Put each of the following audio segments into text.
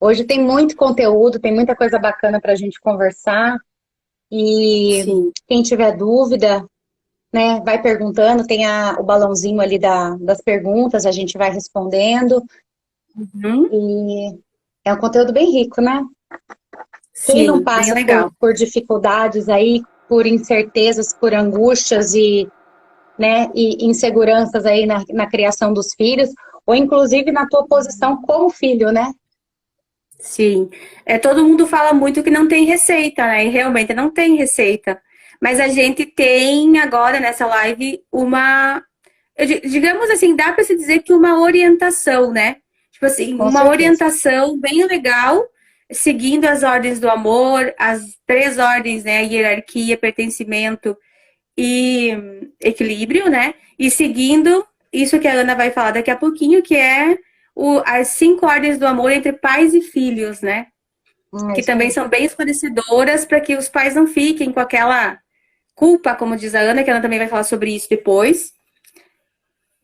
Hoje tem muito conteúdo, tem muita coisa bacana para a gente conversar. E Sim. quem tiver dúvida, né, vai perguntando. Tem o balãozinho ali das perguntas, a gente vai respondendo. Uhum. E é um conteúdo bem rico, né? Quem não Sim, bem passa legal. por dificuldades aí, por incertezas, por angústias né, e inseguranças aí na criação dos filhos, ou inclusive na tua posição como filho, né? Sim. Todo mundo fala muito que não tem receita, né? E realmente não tem receita. Mas a gente tem agora nessa live digamos assim, dá para se dizer que uma orientação, né? Tipo assim, Com uma certeza. orientação bem legal, seguindo as ordens do amor, as três ordens, né? Hierarquia, pertencimento e equilíbrio, né? E seguindo isso que a Ana vai falar daqui a pouquinho, que é as cinco ordens do amor entre pais e filhos, né? É Que isso também aí. são bem esclarecedoras para que os pais não fiquem com aquela culpa, como diz a Ana, que ela também vai falar sobre isso depois.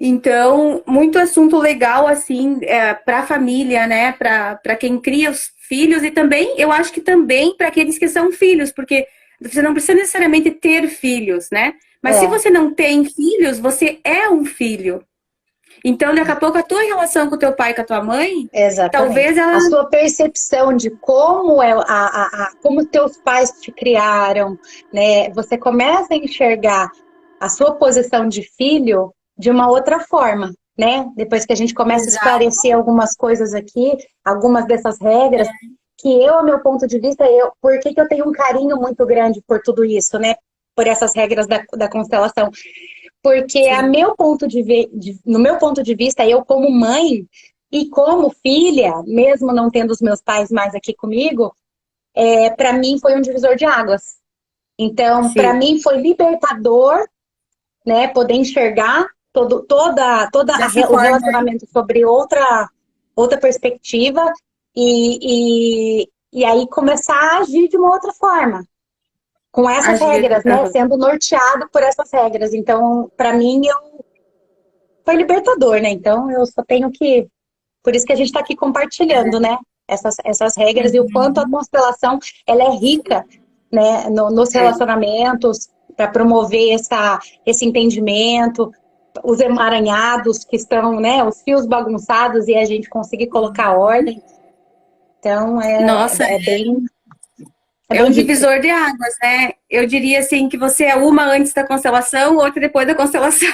Então, muito assunto legal, assim, para a família, né? Para quem cria os filhos e também, eu acho que também para aqueles que são filhos, porque você não precisa necessariamente ter filhos, né? Mas se É, você não tem filhos, você é um filho. Então, daqui a pouco, a tua relação com o teu pai e com a tua mãe, exatamente. talvez ela. A sua percepção de como como teus pais te criaram, né? Você começa a enxergar a sua posição de filho de uma outra forma, né? Depois que a gente começa a Exato. esclarecer algumas coisas aqui, algumas dessas regras, que eu, a meu ponto de vista, por que que eu tenho um carinho muito grande por tudo isso, né? Por essas regras da constelação. Porque Sim. no meu ponto de vista, eu como mãe e como filha, mesmo não tendo os meus pais mais aqui comigo, para mim foi um divisor de águas. Então, para Sim. mim foi libertador, né, poder enxergar Dessa o forma, relacionamento sobre outra perspectiva e aí começar a agir de uma outra forma, com essas agir. regras, né, Aham. sendo norteado por essas regras. Então, para mim, foi libertador, né? Então eu só tenho que. Por isso que a gente está aqui compartilhando, né? Essas regras e o quanto a Uhum. constelação ela é rica, né? Nos É. relacionamentos para promover esse entendimento, os emaranhados que estão, né? Os fios bagunçados e a gente conseguir colocar ordem. Então Nossa, é é bem um rico. divisor de águas, né? Eu diria assim que você é uma antes da constelação, outra depois da constelação,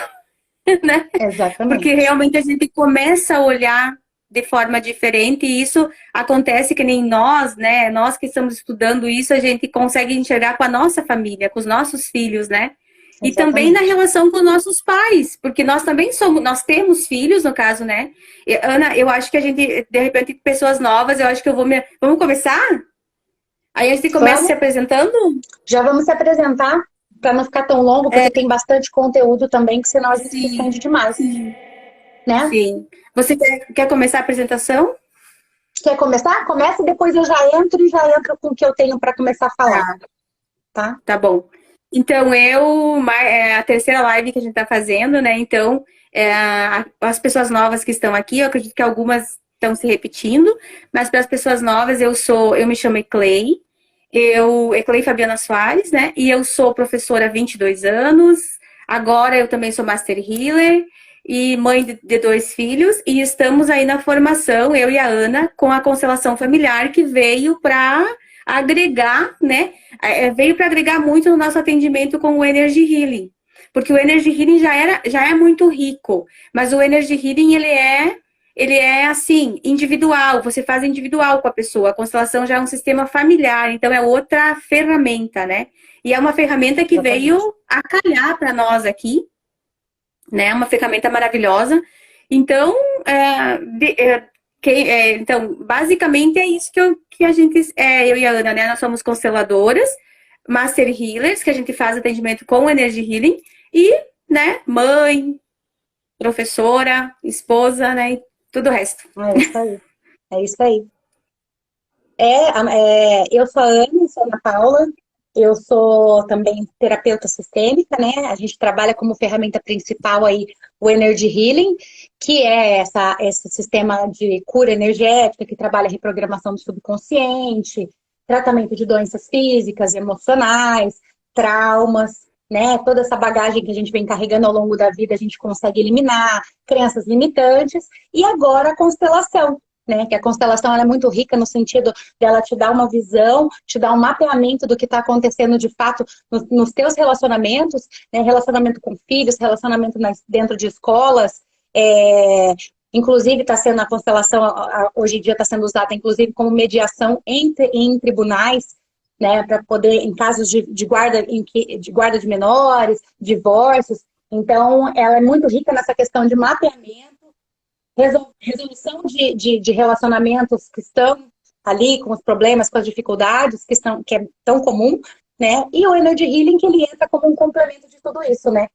né? Porque Exatamente. realmente a gente começa a olhar de forma diferente e isso acontece que nem nós, né? Nós que estamos estudando isso, a gente consegue enxergar com a nossa família, com os nossos filhos, né? E também na Exatamente. relação com os nossos pais, porque nós também somos, nós temos filhos, no caso, né? E, Ana, eu acho que a gente, de repente, pessoas novas, eu acho que vamos começar? Aí a gente começa se Vamos, apresentando? já vamos se apresentar para não ficar tão longo, porque tem bastante conteúdo também, que senão a gente se Sim, estende demais, né? sim. Você quer começar a apresentação? Quer começar? Começa e depois eu já entro com o que eu tenho para começar a falar, Tá, tá? tá bom. Então, é a terceira live que a gente tá fazendo, né? Então, as pessoas novas que estão aqui, eu acredito que algumas estão se repetindo, mas para as pessoas novas, eu me chamo Eclei, Eclei Fabiana Soares, né? E eu sou professora há 22 anos, agora eu também sou Master Healer e mãe de dois filhos, e estamos aí na formação, eu e a Ana, com a constelação familiar que veio para agregar, né? Veio para agregar muito no nosso atendimento com o Energy Healing. Porque o Energy Healing já é muito rico, mas o Energy Healing ele é assim, individual, você faz individual com a pessoa. A constelação já é um sistema familiar, então é outra ferramenta, né? E é uma ferramenta que veio Exatamente. a calhar para nós aqui, né? Uma ferramenta maravilhosa. Então, então, basicamente é isso que a gente, eu e a Ana, né? Nós somos consteladoras, Master Healers, que a gente faz atendimento com Energy Healing, e, né, mãe, professora, esposa, né? E tudo o resto. É isso aí. É isso aí. Eu sou a Ana, sou a Ana Paula. Eu sou também terapeuta sistêmica, né? A gente trabalha como ferramenta principal aí o Energy Healing, que é esse sistema de cura energética que trabalha a reprogramação do subconsciente, tratamento de doenças físicas, emocionais, traumas, né? Toda essa bagagem que a gente vem carregando ao longo da vida, a gente consegue eliminar, crenças limitantes, e agora a constelação, né? Que a constelação ela é muito rica no sentido dela te dar uma visão, te dar um mapeamento do que está acontecendo de fato nos teus relacionamentos, né? Relacionamento com filhos, relacionamento dentro de escolas, inclusive está sendo a constelação, hoje em dia está sendo usada inclusive como mediação em tribunais, né? Para poder, em casos de guarda de menores, divórcios. Então, ela é muito rica nessa questão de mapeamento, resolução de relacionamentos que estão ali com os problemas, com as dificuldades que é tão comum, né? E o Energy Healing, que ele entra como um complemento de tudo isso, né?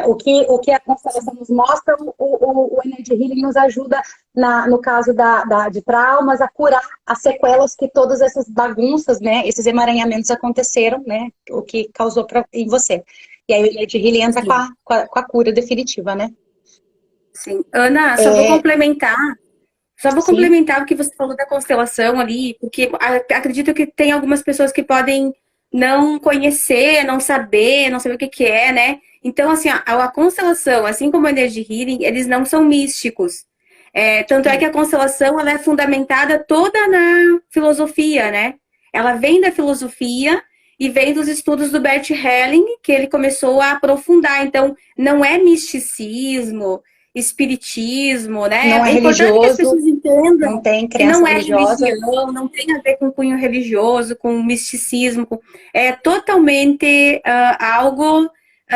O que a constelação nos mostra, o Energy Healing nos ajuda, no caso de traumas, a curar as sequelas que todas essas bagunças, né? Esses emaranhamentos aconteceram, né? O que causou em você. E aí o Energy Healing entra com a cura definitiva, né? Sim. Ana, só vou complementar. Só vou Sim. complementar o que você falou da constelação ali, porque acredito que tem algumas pessoas que podem não conhecer, não saber o que é, né? Então, assim, a constelação, assim como o Energy Healing, eles não são místicos. Tanto é que a constelação, ela é fundamentada toda na filosofia, né? Ela vem da filosofia e vem dos estudos do Bert Helling, que ele começou a aprofundar. Então, não é misticismo, espiritismo, né? Não é importante que as religioso, pessoas entendam não tem que crença não é religiosa. religião, não tem a ver com cunho religioso, com misticismo, é totalmente algo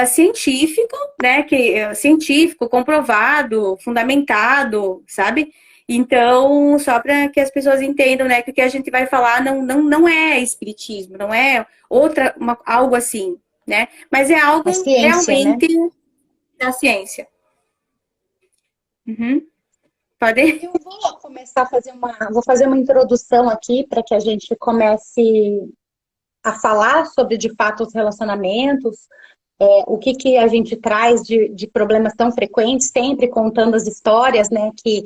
científico, né? Científico, comprovado, fundamentado, sabe? Então, só para que as pessoas entendam, né, que o que a gente vai falar não é espiritismo, não é algo assim, né? Mas é algo É ciência, né? realmente da ciência. Uhum. Pode? Eu vou começar a fazer uma introdução aqui para que a gente comece a falar sobre, de fato, os relacionamentos, o que a gente traz de problemas tão frequentes, sempre contando as histórias, né, que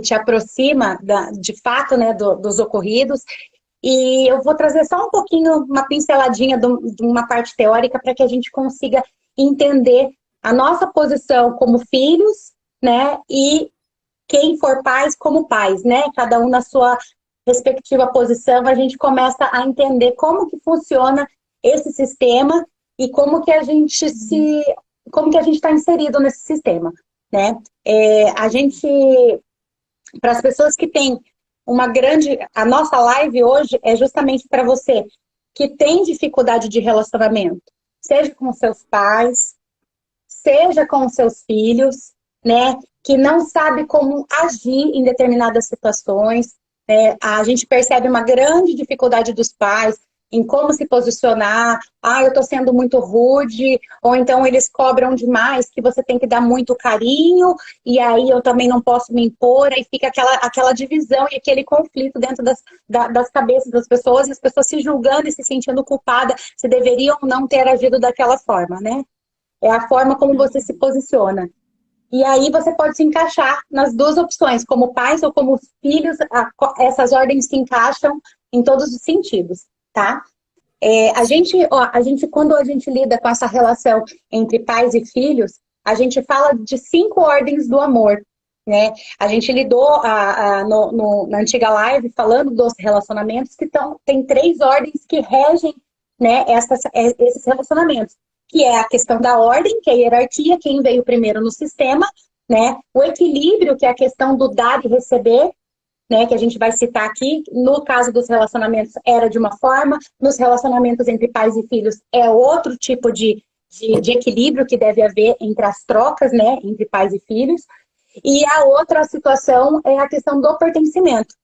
te aproxima, de fato, né, dos ocorridos. E eu vou trazer só um pouquinho, uma pinceladinha de uma parte teórica para que a gente consiga entender a nossa posição como filhos, né, e quem for pais como pais, né? Cada um na sua respectiva posição, a gente começa a entender como que funciona esse sistema e como que a gente está inserido nesse sistema, né? Para as pessoas que têm a nossa live hoje é justamente para você que tem dificuldade de relacionamento, seja com seus pais, seja com os seus filhos, né? Que não sabe como agir em determinadas situações. A gente percebe uma grande dificuldade dos pais em como se posicionar. Eu estou sendo muito rude, ou então eles cobram demais, que você tem que dar muito carinho, e aí eu também não posso me impor, aí fica aquela divisão e aquele conflito dentro das cabeças das pessoas, e as pessoas se julgando e se sentindo culpadas se deveriam ou não ter agido daquela forma, né? É a forma como você se posiciona. E aí você pode se encaixar nas duas opções, como pais ou como filhos, essas ordens se encaixam em todos os sentidos, tá? Quando a gente lida com essa relação entre pais e filhos, a gente fala de 5 ordens do amor, né? A gente lidou na antiga live falando dos relacionamentos que tem 3 ordens que regem, né, esses relacionamentos, que é a questão da ordem, que é a hierarquia, quem veio primeiro no sistema, né? O equilíbrio, que é a questão do dar e receber, né? Que a gente vai citar aqui. No caso dos relacionamentos, era de uma forma, nos relacionamentos entre pais e filhos, é outro tipo de equilíbrio que deve haver entre as trocas, né? Entre pais e filhos. E a outra situação é a questão do pertencimento,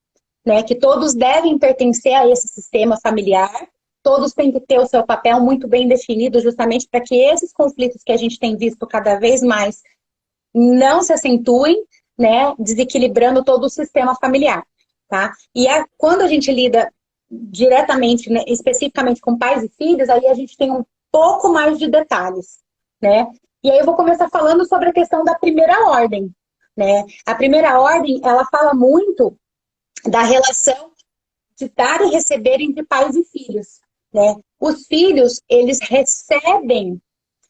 né? Que todos devem pertencer a esse sistema familiar. Todos têm que ter o seu papel muito bem definido, justamente para que esses conflitos que a gente tem visto cada vez mais não se acentuem, né, desequilibrando todo o sistema familiar, tá? E quando a gente lida diretamente, né, especificamente com pais e filhos, aí a gente tem um pouco mais de detalhes, né? E aí eu vou começar falando sobre a questão da primeira ordem, né? A primeira ordem, ela fala muito da relação de dar e receber entre pais e filhos, né? Os filhos, eles recebem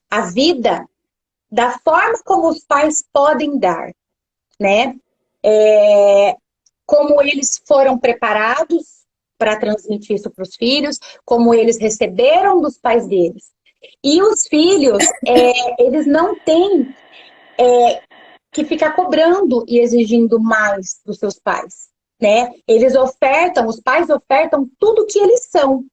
a vida da forma como os pais podem dar, né? Como eles foram preparados para transmitir isso para os filhos, como eles receberam dos pais deles. E os filhos, eles não têm que ficar cobrando e exigindo mais dos seus pais, né? Eles ofertam, os pais ofertam tudo que eles são,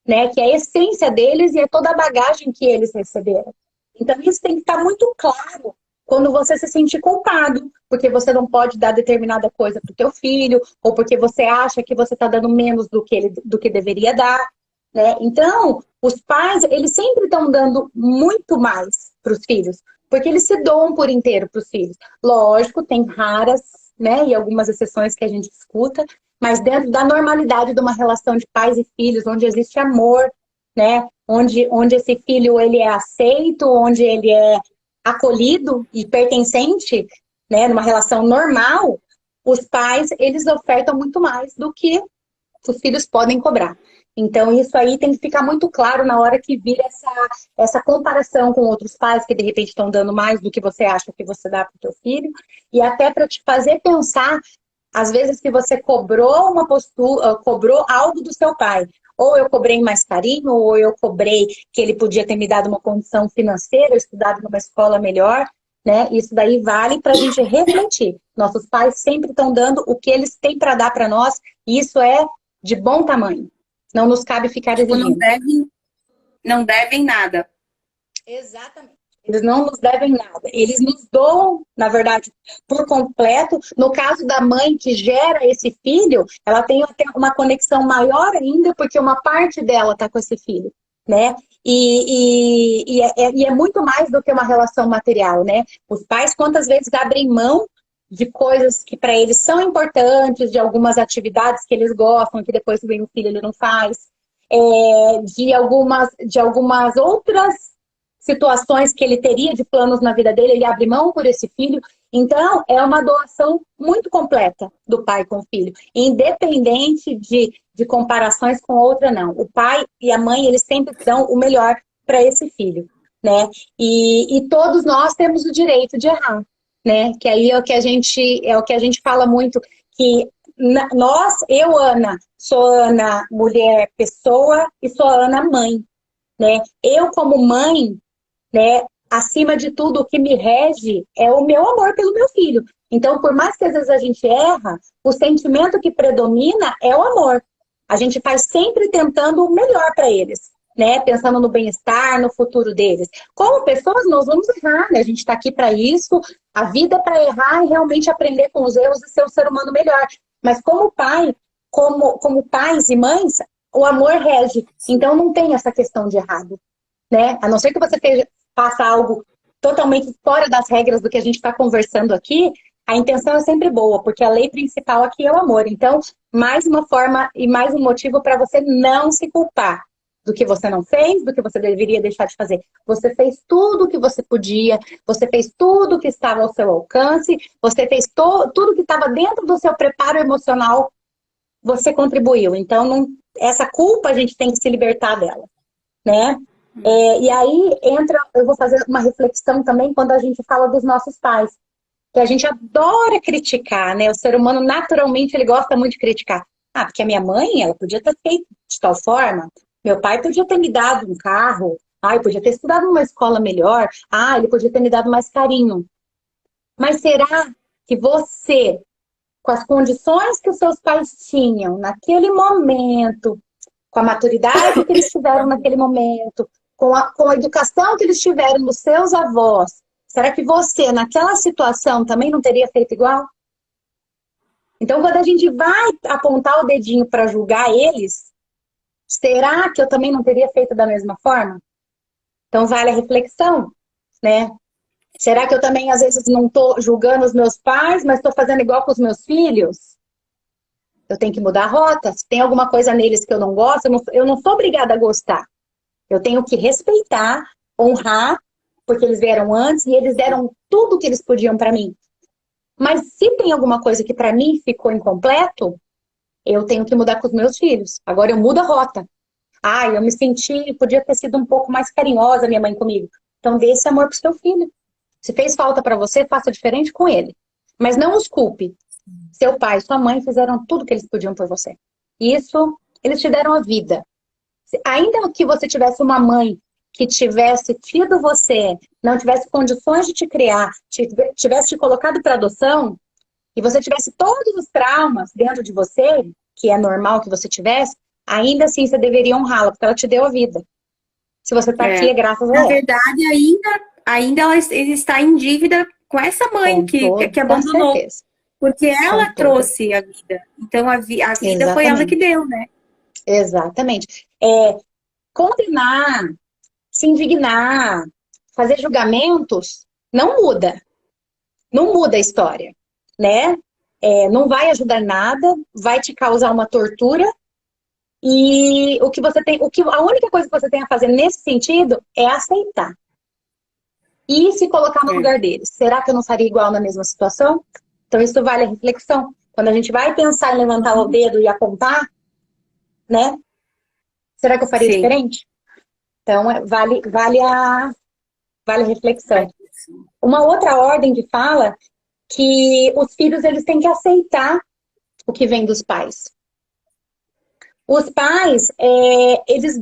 né? Que é a essência deles e é toda a bagagem que eles receberam. Então isso tem que estar muito claro quando você se sentir culpado, porque você não pode dar determinada coisa para o teu filho, ou porque você acha que você está dando menos do que deveria dar, né? Então, os pais, eles sempre estão dando muito mais para os filhos, porque eles se doam por inteiro para os filhos. Lógico, tem raras, né, e algumas exceções que a gente escuta, mas dentro da normalidade de uma relação de pais e filhos, onde existe amor, né, onde esse filho ele é aceito, onde ele é acolhido e pertencente, né, numa relação normal, os pais, eles ofertam muito mais do que os filhos podem cobrar. Então, isso aí tem que ficar muito claro na hora que vira essa comparação com outros pais que, de repente, estão dando mais do que você acha que você dá para o teu filho. E até para te fazer pensar, às vezes, que você cobrou uma postura, cobrou algo do seu pai. Ou eu cobrei mais carinho, ou eu cobrei que ele podia ter me dado uma condição financeira, estudado numa escola melhor, né? Isso daí vale para a gente refletir. Nossos pais sempre estão dando o que eles têm para dar para nós, e isso é de bom tamanho. Não nos cabe ficar Tipo, exigindo. não devem nada. Exatamente. Eles não nos devem nada. Eles nos doam, na verdade, por completo. No caso da mãe que gera esse filho, ela tem até uma conexão maior ainda, porque uma parte dela está com esse filho, né? E é muito mais do que uma relação material, né? Os pais, quantas vezes abrem mão de coisas que para eles são importantes, de algumas atividades que eles gostam, que depois vem o filho ele não faz, de algumas outras situações que ele teria de planos na vida dele, ele abre mão por esse filho. Então, é uma doação muito completa do pai com o filho, independente de comparações com outra, não. O pai e a mãe, eles sempre dão o melhor para esse filho, né? E todos nós temos o direito de errar, né? Que aí é o que a gente fala muito, que eu, Ana, sou Ana mulher, pessoa, e sou Ana mãe, né? Eu, como mãe, né, acima de tudo, o que me rege é o meu amor pelo meu filho. Então, por mais que às vezes a gente erra, o sentimento que predomina é o amor. A gente faz sempre tentando o melhor para eles, né? Pensando no bem-estar, no futuro deles. Como pessoas, nós vamos errar, né? A gente está aqui para isso. A vida é para errar e realmente aprender com os erros e ser um ser humano melhor. Mas como pai, como pais e mães, o amor rege. Então, não tem essa questão de errado, né? A não ser que você faça algo totalmente fora das regras do que a gente está conversando aqui, a intenção é sempre boa, porque a lei principal aqui é o amor. Então, mais uma forma e mais um motivo para você não se culpar do que você não fez, do que você deveria deixar de fazer. Você fez tudo o que você podia, você fez tudo que estava ao seu alcance, você fez tudo que estava dentro do seu preparo emocional, você contribuiu. Então, essa culpa a gente tem que se libertar dela, né? E aí eu vou fazer uma reflexão também quando a gente fala dos nossos pais, que a gente adora criticar, né? O ser humano naturalmente ele gosta muito de criticar. Ah, porque a minha mãe, ela podia ter feito de tal forma, meu pai podia ter me dado um carro, ele podia ter estudado numa escola melhor, ele podia ter me dado mais carinho. Mas será que você, com as condições que os seus pais tinham naquele momento, com a maturidade que eles tiveram naquele momento, com a educação que eles tiveram dos seus avós, será que você, naquela situação, também não teria feito igual? Então, quando a gente vai apontar o dedinho para julgar eles, será que eu também não teria feito da mesma forma? Então, vale a reflexão, né? Será que eu também, às vezes, não estou julgando os meus pais, mas estou fazendo igual com os meus filhos? Eu tenho que mudar a rota. Se tem alguma coisa neles que eu não gosto, eu não sou obrigada a gostar. Eu tenho que respeitar, honrar, porque eles vieram antes e eles deram tudo que eles podiam para mim. Mas se tem alguma coisa que para mim ficou incompleto, eu tenho que mudar com os meus filhos. Agora eu mudo a rota. Eu me senti, podia ter sido um pouco mais carinhosa minha mãe comigo. Então dê esse amor pro seu filho. Se fez falta para você, faça diferente com ele. Mas não os culpe. Seu pai e sua mãe fizeram tudo que eles podiam por você. Isso, eles te deram a vida. Ainda que você tivesse uma mãe que tivesse tido você, não tivesse condições de te criar, tivesse te colocado para adoção, e você tivesse todos os traumas dentro de você, que é normal que você tivesse, ainda assim você deveria honrá-la, porque ela te deu a vida. Se você está aqui, é graças a Na ela. verdade, ainda ela está em dívida com essa mãe que abandonou. Certeza. Porque ela trouxe a vida. Então, a vida Exatamente. foi ela que deu, né? Exatamente. Condenar, se indignar, fazer julgamentos, não muda. Não muda a história, né? Não vai ajudar em nada, vai te causar uma tortura. E a única coisa que você tem a fazer nesse sentido é aceitar. E se colocar no lugar deles. Será que eu não faria igual na mesma situação? Então isso vale a reflexão. Quando a gente vai pensar em levantar o dedo e apontar, né? Será que eu faria diferente? Então vale a reflexão. Uma outra ordem de fala que os filhos eles têm que aceitar o que vem dos pais. Os pais, eles,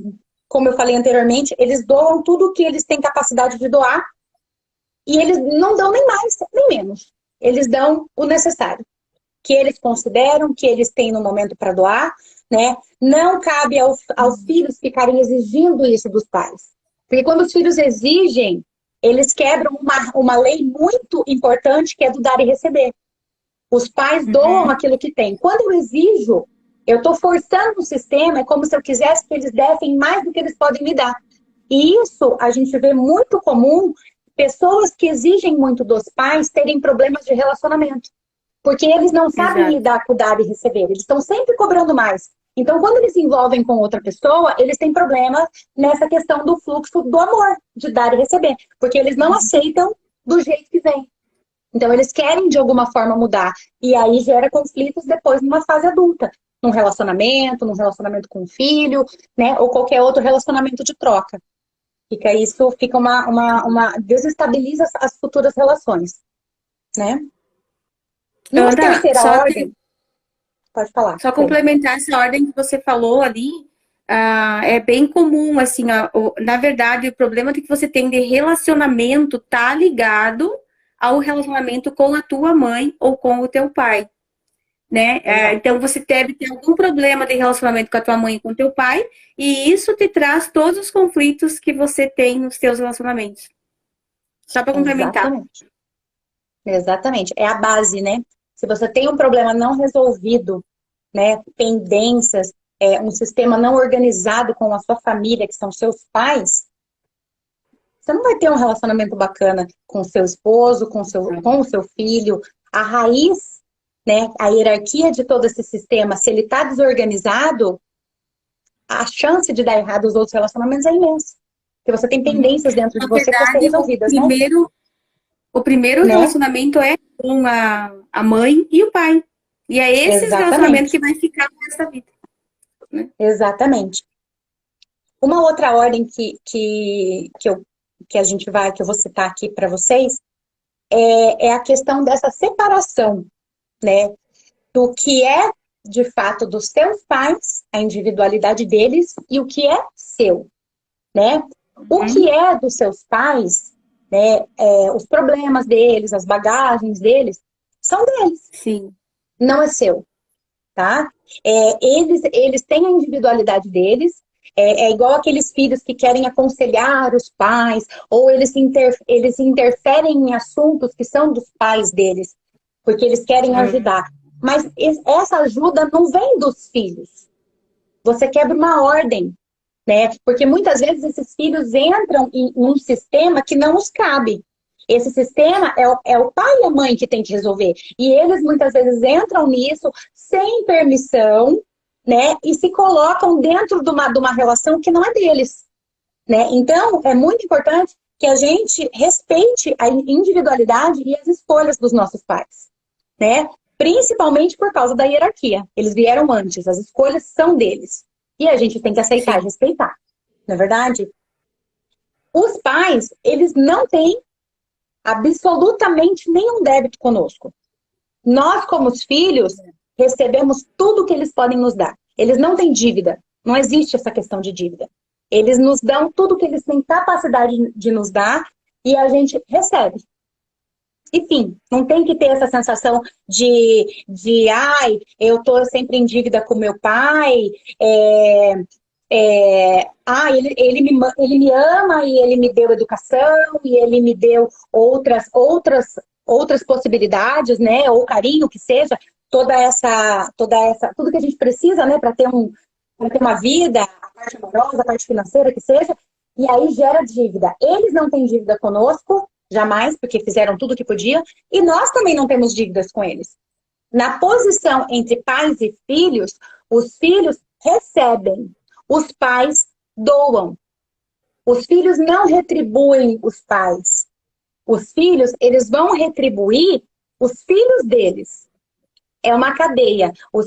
como eu falei anteriormente, eles doam tudo o que eles têm capacidade de doar e eles não dão nem mais, nem menos. Eles dão o necessário, que eles consideram, que eles têm no momento para doar, né? Não cabe aos filhos ficarem exigindo isso dos pais. Porque quando os filhos exigem, eles quebram uma lei muito importante, que é do dar e receber. Os pais doam aquilo que têm. Quando eu exijo, eu estou forçando o sistema, é como se eu quisesse que eles dessem mais do que eles podem me dar. E isso a gente vê muito comum, pessoas que exigem muito dos pais terem problemas de relacionamento. Porque eles não sabem lidar com o dar e receber, eles estão sempre cobrando mais. Então, quando eles se envolvem com outra pessoa, eles têm problema nessa questão do fluxo do amor, de dar e receber. Porque eles não aceitam do jeito que vem. Então, eles querem, de alguma forma, mudar. E aí gera conflitos depois numa fase adulta. Num relacionamento com um filho, né? Ou qualquer outro relacionamento de troca. Fica desestabiliza as futuras relações, né? E uma terceira ordem... Pode falar. Só complementar essa ordem que você falou ali, é bem comum, assim, na verdade, o problema que você tem de relacionamento tá ligado ao relacionamento com a tua mãe ou com o teu pai, né? Então, você deve ter algum problema de relacionamento com a tua mãe e com o teu pai, e isso te traz todos os conflitos que você tem nos teus relacionamentos. Só para complementar. Exatamente. É a base, né? Se você tem um problema não resolvido, né, pendências, um sistema não organizado com a sua família, que são seus pais, você não vai ter um relacionamento bacana com o seu esposo, com o seu filho. A raiz, né, a hierarquia de todo esse sistema, se ele está desorganizado, a chance de dar errado os outros relacionamentos é imensa. Porque você tem pendências dentro de você para ser resolvidas, né? O primeiro relacionamento é com a mãe e o pai. E é esse relacionamento que vai ficar com essa vida. Né? Exatamente. Uma outra ordem que eu vou citar aqui para vocês é a questão dessa separação, né? Do que é, de fato, dos seus pais, a individualidade deles, e o que é seu, né? O que é dos seus pais, né? Os problemas deles, as bagagens deles, são deles. Sim. Não é seu, tá? Eles têm a individualidade deles. É igual aqueles filhos que querem aconselhar os pais, ou eles interferem em assuntos que são dos pais deles, porque eles querem ajudar. Mas essa ajuda não vem dos filhos. Você quebra uma ordem, né? Porque muitas vezes esses filhos entram em um sistema que não os cabe. Esse sistema é o pai e a mãe que tem que resolver. E eles muitas vezes entram nisso sem permissão, né? E se colocam dentro de uma relação que não é deles, né? Então, é muito importante que a gente respeite a individualidade e as escolhas dos nossos pais, né? Principalmente por causa da hierarquia. Eles vieram antes, as escolhas são deles. E a gente tem que aceitar e respeitar, não é verdade? Os pais, eles não têm absolutamente nenhum débito conosco. Nós, como os filhos, recebemos tudo que eles podem nos dar. Eles não têm dívida. Não existe essa questão de dívida. Eles nos dão tudo que eles têm capacidade de nos dar e a gente recebe. Enfim, não tem que ter essa sensação ai, eu tô sempre em dívida com meu pai, ele me ama e ele me deu educação e ele me deu outras possibilidades, né? Ou carinho, que seja, tudo que a gente precisa, né? Para ter uma vida, a parte amorosa, a parte financeira, que seja, e aí gera dívida. Eles não têm dívida conosco, jamais, porque fizeram tudo o que podiam, e nós também não temos dívidas com eles. Na posição entre pais e filhos, os filhos recebem, os pais doam. Os filhos não retribuem os pais. Os filhos, eles vão retribuir os filhos deles. É uma cadeia. O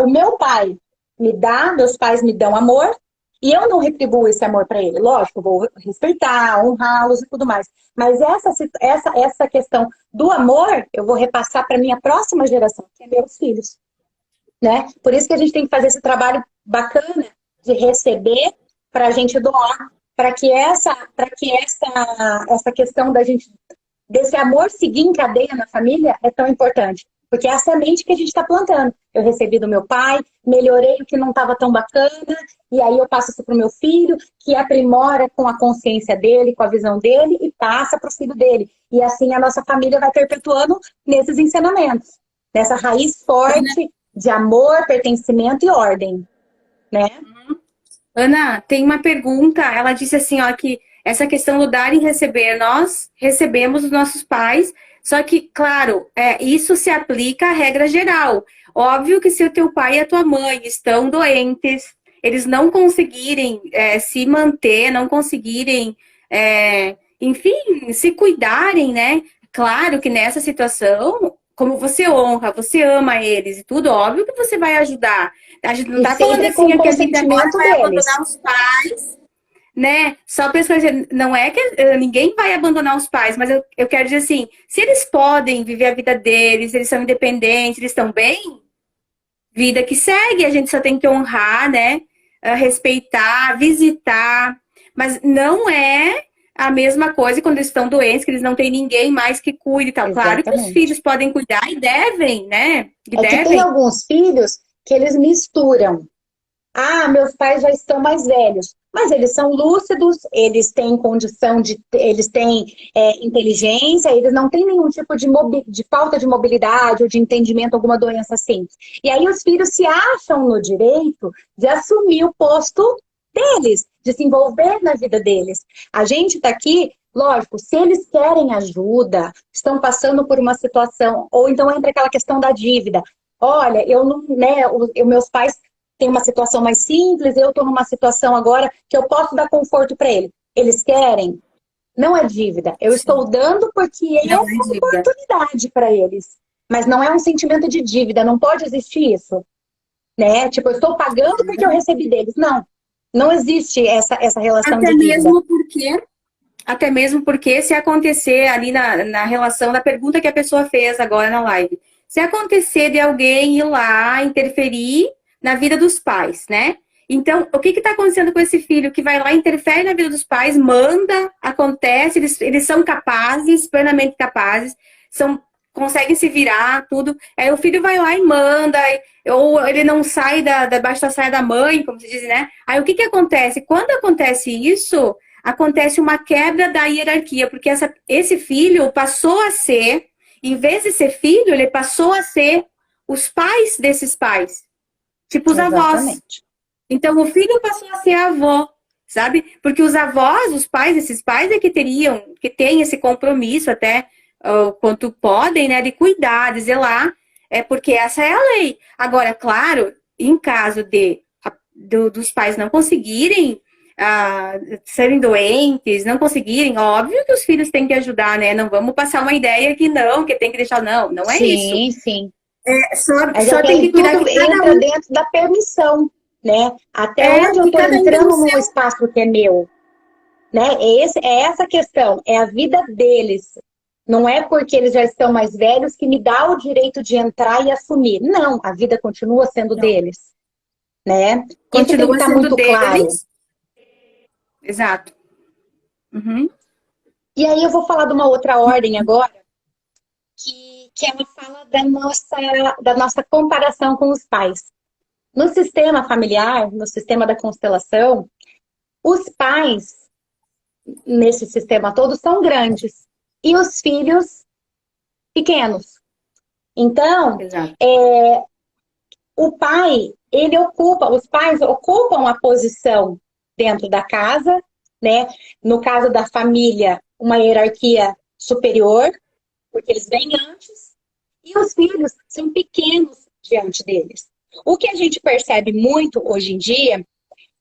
meu pai me dá, meus pais me dão amor, e eu não retribuo esse amor para ele. Lógico, vou respeitar, honrá-los e tudo mais. Mas essa questão do amor, eu vou repassar para minha próxima geração, que é meus filhos. Né? Por isso que a gente tem que fazer esse trabalho bacana de receber para a gente doar, para que essa questão desse amor seguir em cadeia na família é tão importante. Porque é a semente que a gente está plantando. Eu recebi do meu pai, melhorei o que não estava tão bacana, e aí eu passo isso para o meu filho, que aprimora com a consciência dele, com a visão dele, e passa para o filho dele. E assim a nossa família vai perpetuando nesses ensinamentos. Nessa raiz forte de amor, pertencimento e ordem. Né? Ana, tem uma pergunta. Ela disse assim, ó, que essa questão do dar e receber, nós recebemos os nossos pais, só que, claro, isso se aplica à regra geral. Óbvio que se o teu pai e a tua mãe estão doentes, eles não conseguirem se manter, não conseguirem, enfim, se cuidarem, né? Claro que nessa situação, como você honra, você ama eles e tudo, óbvio que você vai ajudar. A gente não tá falando assim que a gente agora vai abandonar os pais, né? Só para dizer, não é que ninguém vai abandonar os pais, mas eu quero dizer assim, se eles podem viver a vida deles, eles são independentes, eles estão bem, vida que segue, a gente só tem que honrar, né? Respeitar, visitar, mas não é a mesma coisa quando eles estão doentes, que eles não têm ninguém mais que cuide e tal. Exatamente. Claro que os filhos podem cuidar e devem, né? Que tem alguns filhos que eles misturam. Ah, meus pais já estão mais velhos. Mas eles são lúcidos, eles têm condição eles têm inteligência, eles não têm nenhum tipo de falta de mobilidade ou de entendimento, alguma doença assim. E aí os filhos se acham no direito de assumir o posto deles, de se envolver na vida deles. A gente está aqui, lógico, se eles querem ajuda, estão passando por uma situação, ou então entra aquela questão da dívida. Olha, eu não, né, meus pais têm uma situação mais simples, eu estou numa situação agora que eu posso dar conforto para eles. Eles querem? Não é dívida. Eu estou dando porque é uma oportunidade para eles. Mas não é um sentimento de dívida, não pode existir isso. Né? Tipo, eu estou pagando porque eu recebi deles. Não. Não existe essa relação de dívida. Até mesmo porque se acontecer ali na relação da pergunta que a pessoa fez agora na live, se acontecer de alguém ir lá interferir na vida dos pais, né? Então, o que está acontecendo com esse filho que vai lá, interfere na vida dos pais, manda, acontece, eles são capazes, plenamente capazes, conseguem se virar, tudo. Aí o filho vai lá e manda, ou ele não sai debaixo da saia da mãe, como se diz, né? Aí o que acontece? Quando acontece isso, acontece uma quebra da hierarquia, porque esse filho passou a ser, em vez de ser filho, ele passou a ser os pais desses pais. Tipo os avós. Então, o filho passou a ser avó. sabe? Porque os avós, os pais, esses pais é que têm esse compromisso até quanto podem, né, de cuidar, de zelar, porque essa é a lei. Agora, claro, em caso dos pais não conseguirem serem doentes, não conseguirem, óbvio que os filhos têm que ajudar, né? Não vamos passar uma ideia que não, que tem que deixar, não é isso. Sim, sim. Mas é Só que tem aí que cuidar tudo que cada entra dentro da permissão, né? Até onde eu que estou cada um tem o entrando num seu. espaço que é meu, né? É essa a questão, é a vida deles. Não é porque eles já estão mais velhos que me dá o direito de entrar e assumir. Não, a vida continua sendo Não. deles, né? Isso tem que Continua estar sendo muito claro. deles. Exato. Uhum. E aí eu vou falar de uma outra ordem agora, que ela fala da nossa comparação com os pais. No sistema familiar, no sistema da constelação, os pais, nesse sistema todo, são grandes e os filhos pequenos. Então, Exato. o pai, os pais ocupam a posição dentro da casa, né? No caso da família, uma hierarquia superior, porque eles vêm antes, e os filhos são pequenos diante deles. O que a gente percebe muito hoje em dia,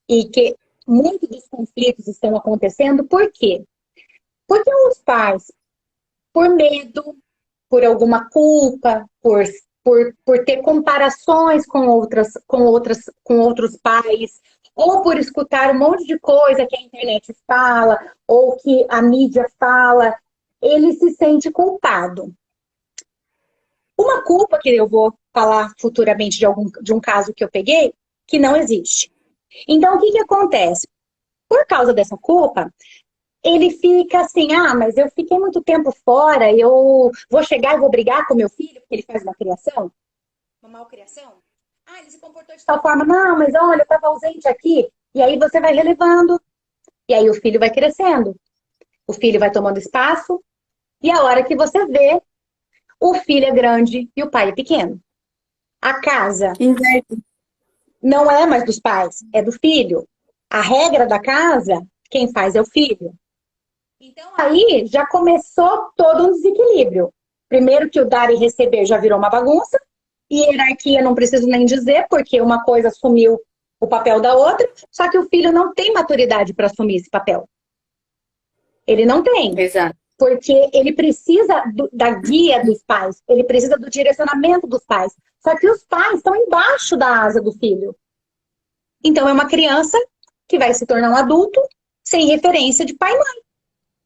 e que muitos dos conflitos estão acontecendo, por quê? Porque os pais, por medo, por alguma culpa, por ter comparações com outros pais, ou por escutar um monte de coisa que a internet fala, ou que a mídia fala, ele se sente culpado. Uma culpa que eu vou falar futuramente de um caso que eu peguei, que não existe. Então, o que acontece? Por causa dessa culpa, ele fica assim, mas eu fiquei muito tempo fora, eu vou chegar e vou brigar com meu filho, porque ele faz uma malcriação. Ele se comportou de tal forma, não, mas olha, eu estava ausente aqui. E aí você vai relevando, e aí o filho vai crescendo, o filho vai tomando espaço, e a hora que você vê, o filho é grande e o pai é pequeno. A casa não é mais dos pais, é do filho. A regra da casa, quem faz é o filho. Então aí já começou todo um desequilíbrio. Primeiro que o dar e receber já virou uma bagunça, e hierarquia não preciso nem dizer, porque uma coisa assumiu o papel da outra, só que o filho não tem maturidade para assumir esse papel. Ele não tem. Exato. Porque ele precisa da guia dos pais, ele precisa do direcionamento dos pais. Só que os pais estão embaixo da asa do filho. Então é uma criança que vai se tornar um adulto sem referência de pai e mãe.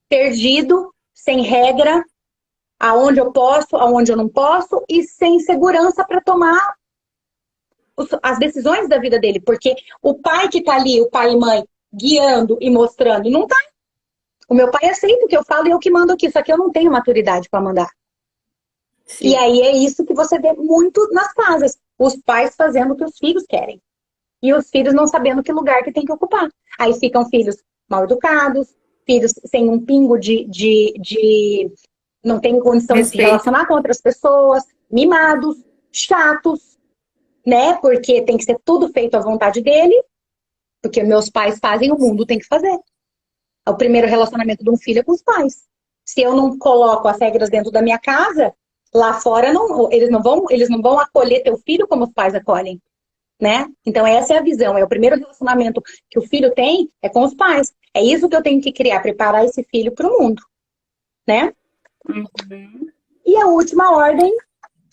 Perdido, sem regra, aonde eu posso, aonde eu não posso, e sem segurança para tomar as decisões da vida dele. Porque o pai que está ali, o pai e mãe, guiando e mostrando, não está. O meu pai aceita o que eu falo e eu que mando aqui, só que eu não tenho maturidade para mandar. Sim. E aí é isso que você vê muito nas casas. Os pais fazendo o que os filhos querem. E os filhos não sabendo que lugar que tem que ocupar. Aí ficam filhos mal educados, filhos sem um pingo não tem condição de se relacionar com outras pessoas, mimados, chatos, né? Porque tem que ser tudo feito à vontade dele, porque meus pais fazem, o mundo tem que fazer. O primeiro relacionamento de um filho é com os pais. Se eu não coloco as regras dentro da minha casa, lá fora eles não vão acolher teu filho como os pais acolhem, né? Então essa é a visão, é o primeiro relacionamento que o filho tem é com os pais. É isso que eu tenho que criar, preparar esse filho para o mundo, né? Uhum. E a última ordem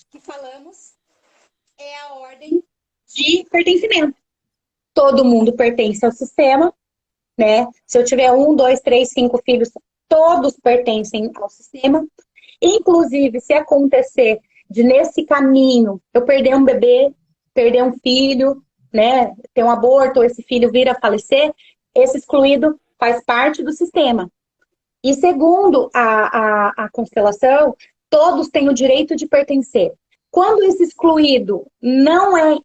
que falamos é a ordem de pertencimento. Todo mundo pertence ao sistema, né? Se eu tiver 1, 2, 3, 5 filhos, todos pertencem ao sistema. Inclusive, se acontecer de nesse caminho eu perder um bebê, perder um filho, né? Ter um aborto, ou esse filho vir a falecer, esse excluído faz parte do sistema. E segundo a constelação, todos têm o direito de pertencer. Quando esse excluído não é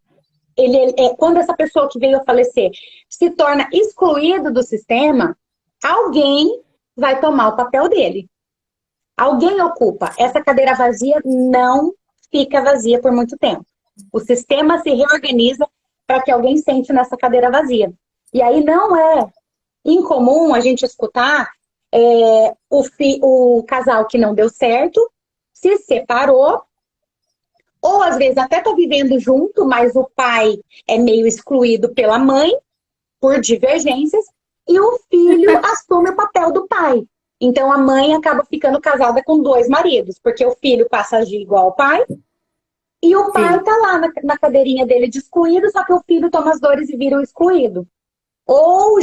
quando essa pessoa que veio a falecer se torna excluído do sistema, alguém vai tomar o papel dele. Alguém ocupa. Essa cadeira vazia não fica vazia por muito tempo. O sistema se reorganiza para que alguém sente nessa cadeira vazia. E aí não é incomum a gente escutar o casal que não deu certo, se separou, ou às vezes até tá vivendo junto, mas o pai é meio excluído pela mãe, por divergências, e o filho assume o papel do pai. Então a mãe acaba ficando casada com dois maridos, porque o filho passa a agir igual ao pai, e o pai Sim. tá lá na cadeirinha dele de excluído, só que o filho toma as dores e vira o excluído. Ou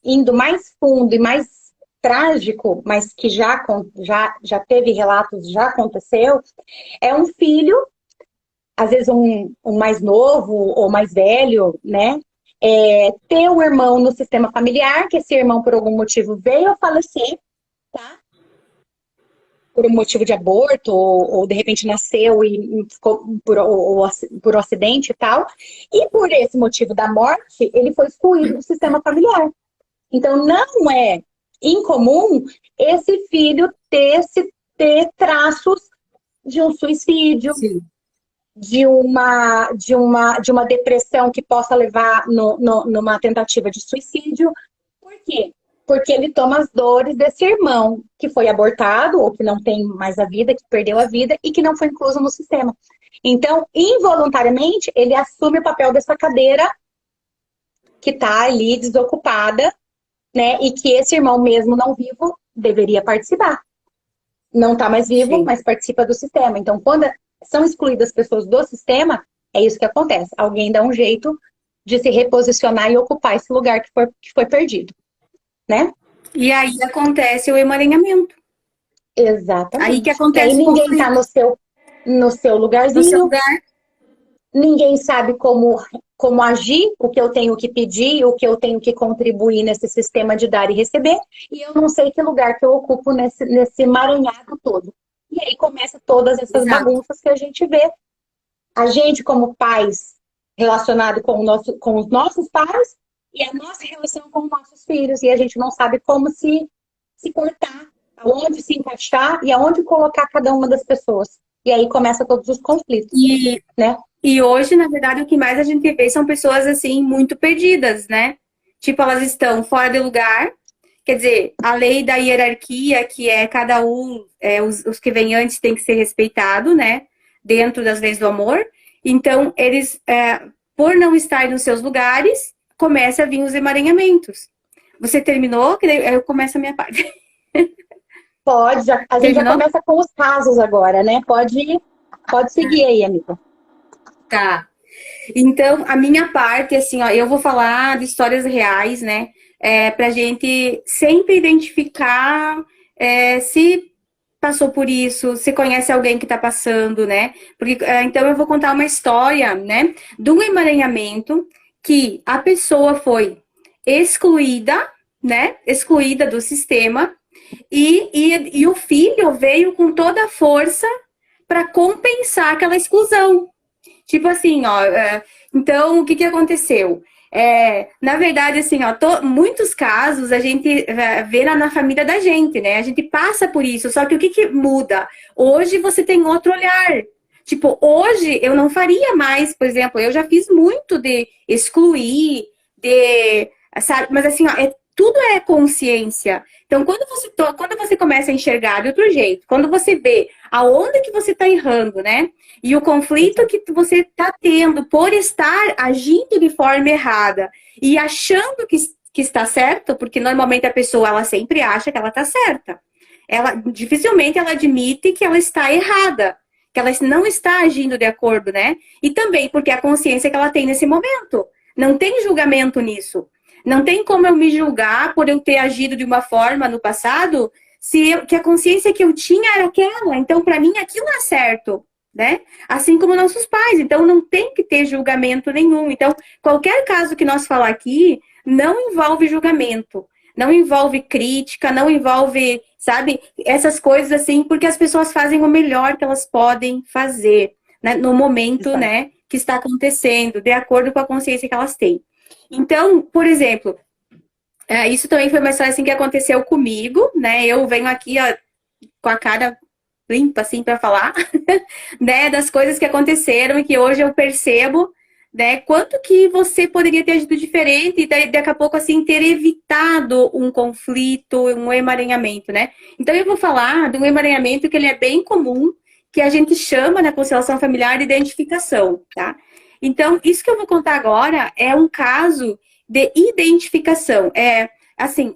indo mais fundo e mais trágico, mas que já teve relatos, já aconteceu, é um filho, às vezes um mais novo ou mais velho, né? Ter um irmão no sistema familiar, que esse irmão por algum motivo veio a falecer, tá? Por um motivo de aborto, ou de repente nasceu e ficou por acidente e tal. E por esse motivo da morte, ele foi excluído do sistema familiar. Então, não é incomum esse filho ter traços de um suicídio, Sim. de uma depressão que possa levar numa tentativa de suicídio. Por quê? Porque ele toma as dores desse irmão que foi abortado, ou que não tem mais a vida, que perdeu a vida e que não foi incluso no sistema. Então, involuntariamente, ele assume o papel dessa cadeira que está ali desocupada, né? E que esse irmão, mesmo não vivo, deveria participar. Não está mais vivo, Sim. mas participa do sistema. Então, quando são excluídas pessoas do sistema, é isso que acontece. Alguém dá um jeito de se reposicionar e ocupar esse lugar que foi perdido, né? E aí acontece o emaranhamento. Aí que Exatamente. Que aí acontece o ninguém está conflito. no seu No seu lugarzinho, lugar, ninguém sabe como agir, o que eu tenho que pedir, o que eu tenho que contribuir nesse sistema de dar e receber, e eu não sei que lugar que eu ocupo nesse emaranhado todo. E aí começa todas essas exato. bagunças que a gente vê. A gente, como pais, relacionado com os nossos pais, e a nossa relação com os nossos filhos, e a gente não sabe como se cortar, aonde se encaixar e aonde colocar cada uma das pessoas. E aí começa todos os conflitos, E, né? e hoje, na verdade, o que mais a gente vê são pessoas assim muito perdidas, né? Tipo, elas estão fora de lugar. Quer dizer, a lei da hierarquia, que é cada um, os que vêm antes tem que ser respeitado, né? Dentro das leis do amor. Então, eles, por não estar nos seus lugares, começa a vir os emaranhamentos. Você terminou? Que daí eu começo a minha parte. Pode, a gente já Terminou? começa com os casos agora, né? Pode seguir aí, amiga. Tá. Então, a minha parte, assim, ó, eu vou falar de histórias reais, né? Pra gente sempre identificar se passou por isso, se conhece alguém que tá passando, né? Porque, então, eu vou contar uma história, né? De um emaranhamento que a pessoa foi excluída, né? Excluída do sistema e o filho veio com toda a força para compensar aquela exclusão. Tipo assim, ó, então o que aconteceu? Na verdade, assim, ó, muitos casos a gente vê na família da gente, né? A gente passa por isso, só que o que muda? Hoje você tem outro olhar. Tipo, hoje eu não faria mais, por exemplo, eu já fiz muito de excluir, sabe? Mas assim, ó, tudo é consciência. Então, quando você começa a enxergar de outro jeito, quando você vê aonde que você está errando, né? E o conflito que você está tendo por estar agindo de forma errada e achando que está certo, porque normalmente a pessoa ela sempre acha que ela está certa. Dificilmente ela admite que ela está errada, que ela não está agindo de acordo, né? E também porque a consciência que ela tem nesse momento. Não tem julgamento nisso. Não tem como eu me julgar por eu ter agido de uma forma no passado, que a consciência que eu tinha era aquela. Então, para mim, aquilo é certo, né? Assim como nossos pais. Então, não tem que ter julgamento nenhum. Então, qualquer caso que nós falar aqui não envolve julgamento, não envolve crítica, não envolve, sabe, essas coisas assim, porque as pessoas fazem o melhor que elas podem fazer, né, no momento, Exato. né, que está acontecendo, de acordo com a consciência que elas têm. Então, por exemplo, isso também foi uma história assim que aconteceu comigo, né? Eu venho aqui ó, com a cara limpa assim para falar, né, das coisas que aconteceram e que hoje eu percebo, né? Quanto que você poderia ter agido diferente e daqui a pouco, assim, ter evitado um conflito, um emaranhamento, né? Então, eu vou falar de um emaranhamento que ele é bem comum, que a gente chama na constelação familiar de identificação, tá? Então, isso que eu vou contar agora é um caso de identificação. Assim,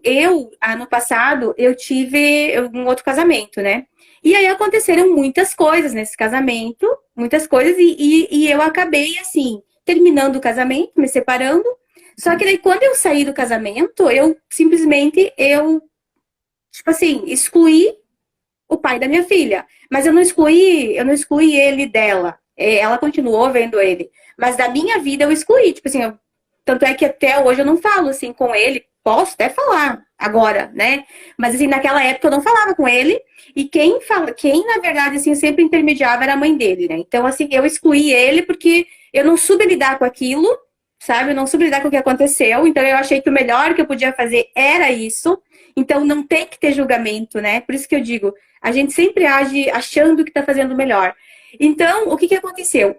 ano passado, eu tive um outro casamento, né? E aí aconteceram muitas coisas nesse casamento, muitas coisas, e eu acabei, assim, terminando o casamento, me separando. Só que daí, quando eu saí do casamento, eu simplesmente, tipo assim, excluí o pai da minha filha. Mas eu não excluí ele dela. Ela continuou vendo ele. Mas da minha vida eu excluí. Tipo assim, tanto é que até hoje eu não falo assim com ele. Posso até falar agora, né? Mas assim, naquela época eu não falava com ele. E quem na verdade, assim, sempre intermediava era a mãe dele, né? Então, assim, eu excluí ele porque eu não soube lidar com aquilo, sabe? Eu não soube lidar com o que aconteceu. Então, eu achei que o melhor que eu podia fazer era isso. Então, não tem que ter julgamento, né? Por isso que eu digo, a gente sempre age achando que está fazendo o melhor. Então, o que que aconteceu?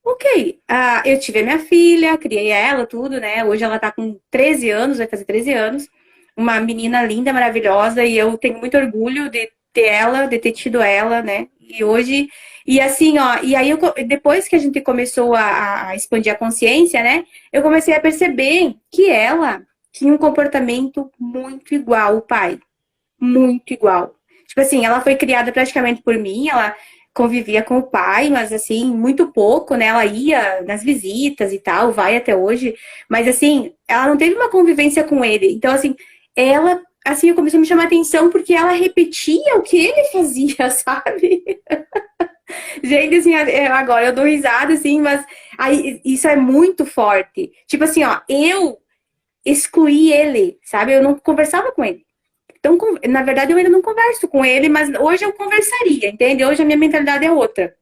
Ok, eu tive a minha filha, criei ela, tudo, né? Hoje ela tá com 13 anos, vai fazer 13 anos. Uma menina linda, maravilhosa, e eu tenho muito orgulho de ter ela, de ter tido ela, né? E hoje, e assim, ó, e aí depois que a gente começou a expandir a consciência, né? Eu comecei a perceber que ela tinha um comportamento muito igual ao pai. Muito igual. Tipo assim, ela foi criada praticamente por mim, ela convivia com o pai, mas assim, muito pouco, né? Ela ia nas visitas e tal, vai até hoje, mas assim, ela não teve uma convivência com ele. Então, assim, ela, assim, começou a me chamar a atenção porque ela repetia o que ele fazia, sabe? Gente, assim, agora eu dou risada, assim, mas aí, isso é muito forte. Tipo assim, ó, eu excluí ele, sabe? Eu não conversava com ele. Então, na verdade, eu ainda não converso com ele, mas hoje eu conversaria, entende? Hoje a minha mentalidade é outra.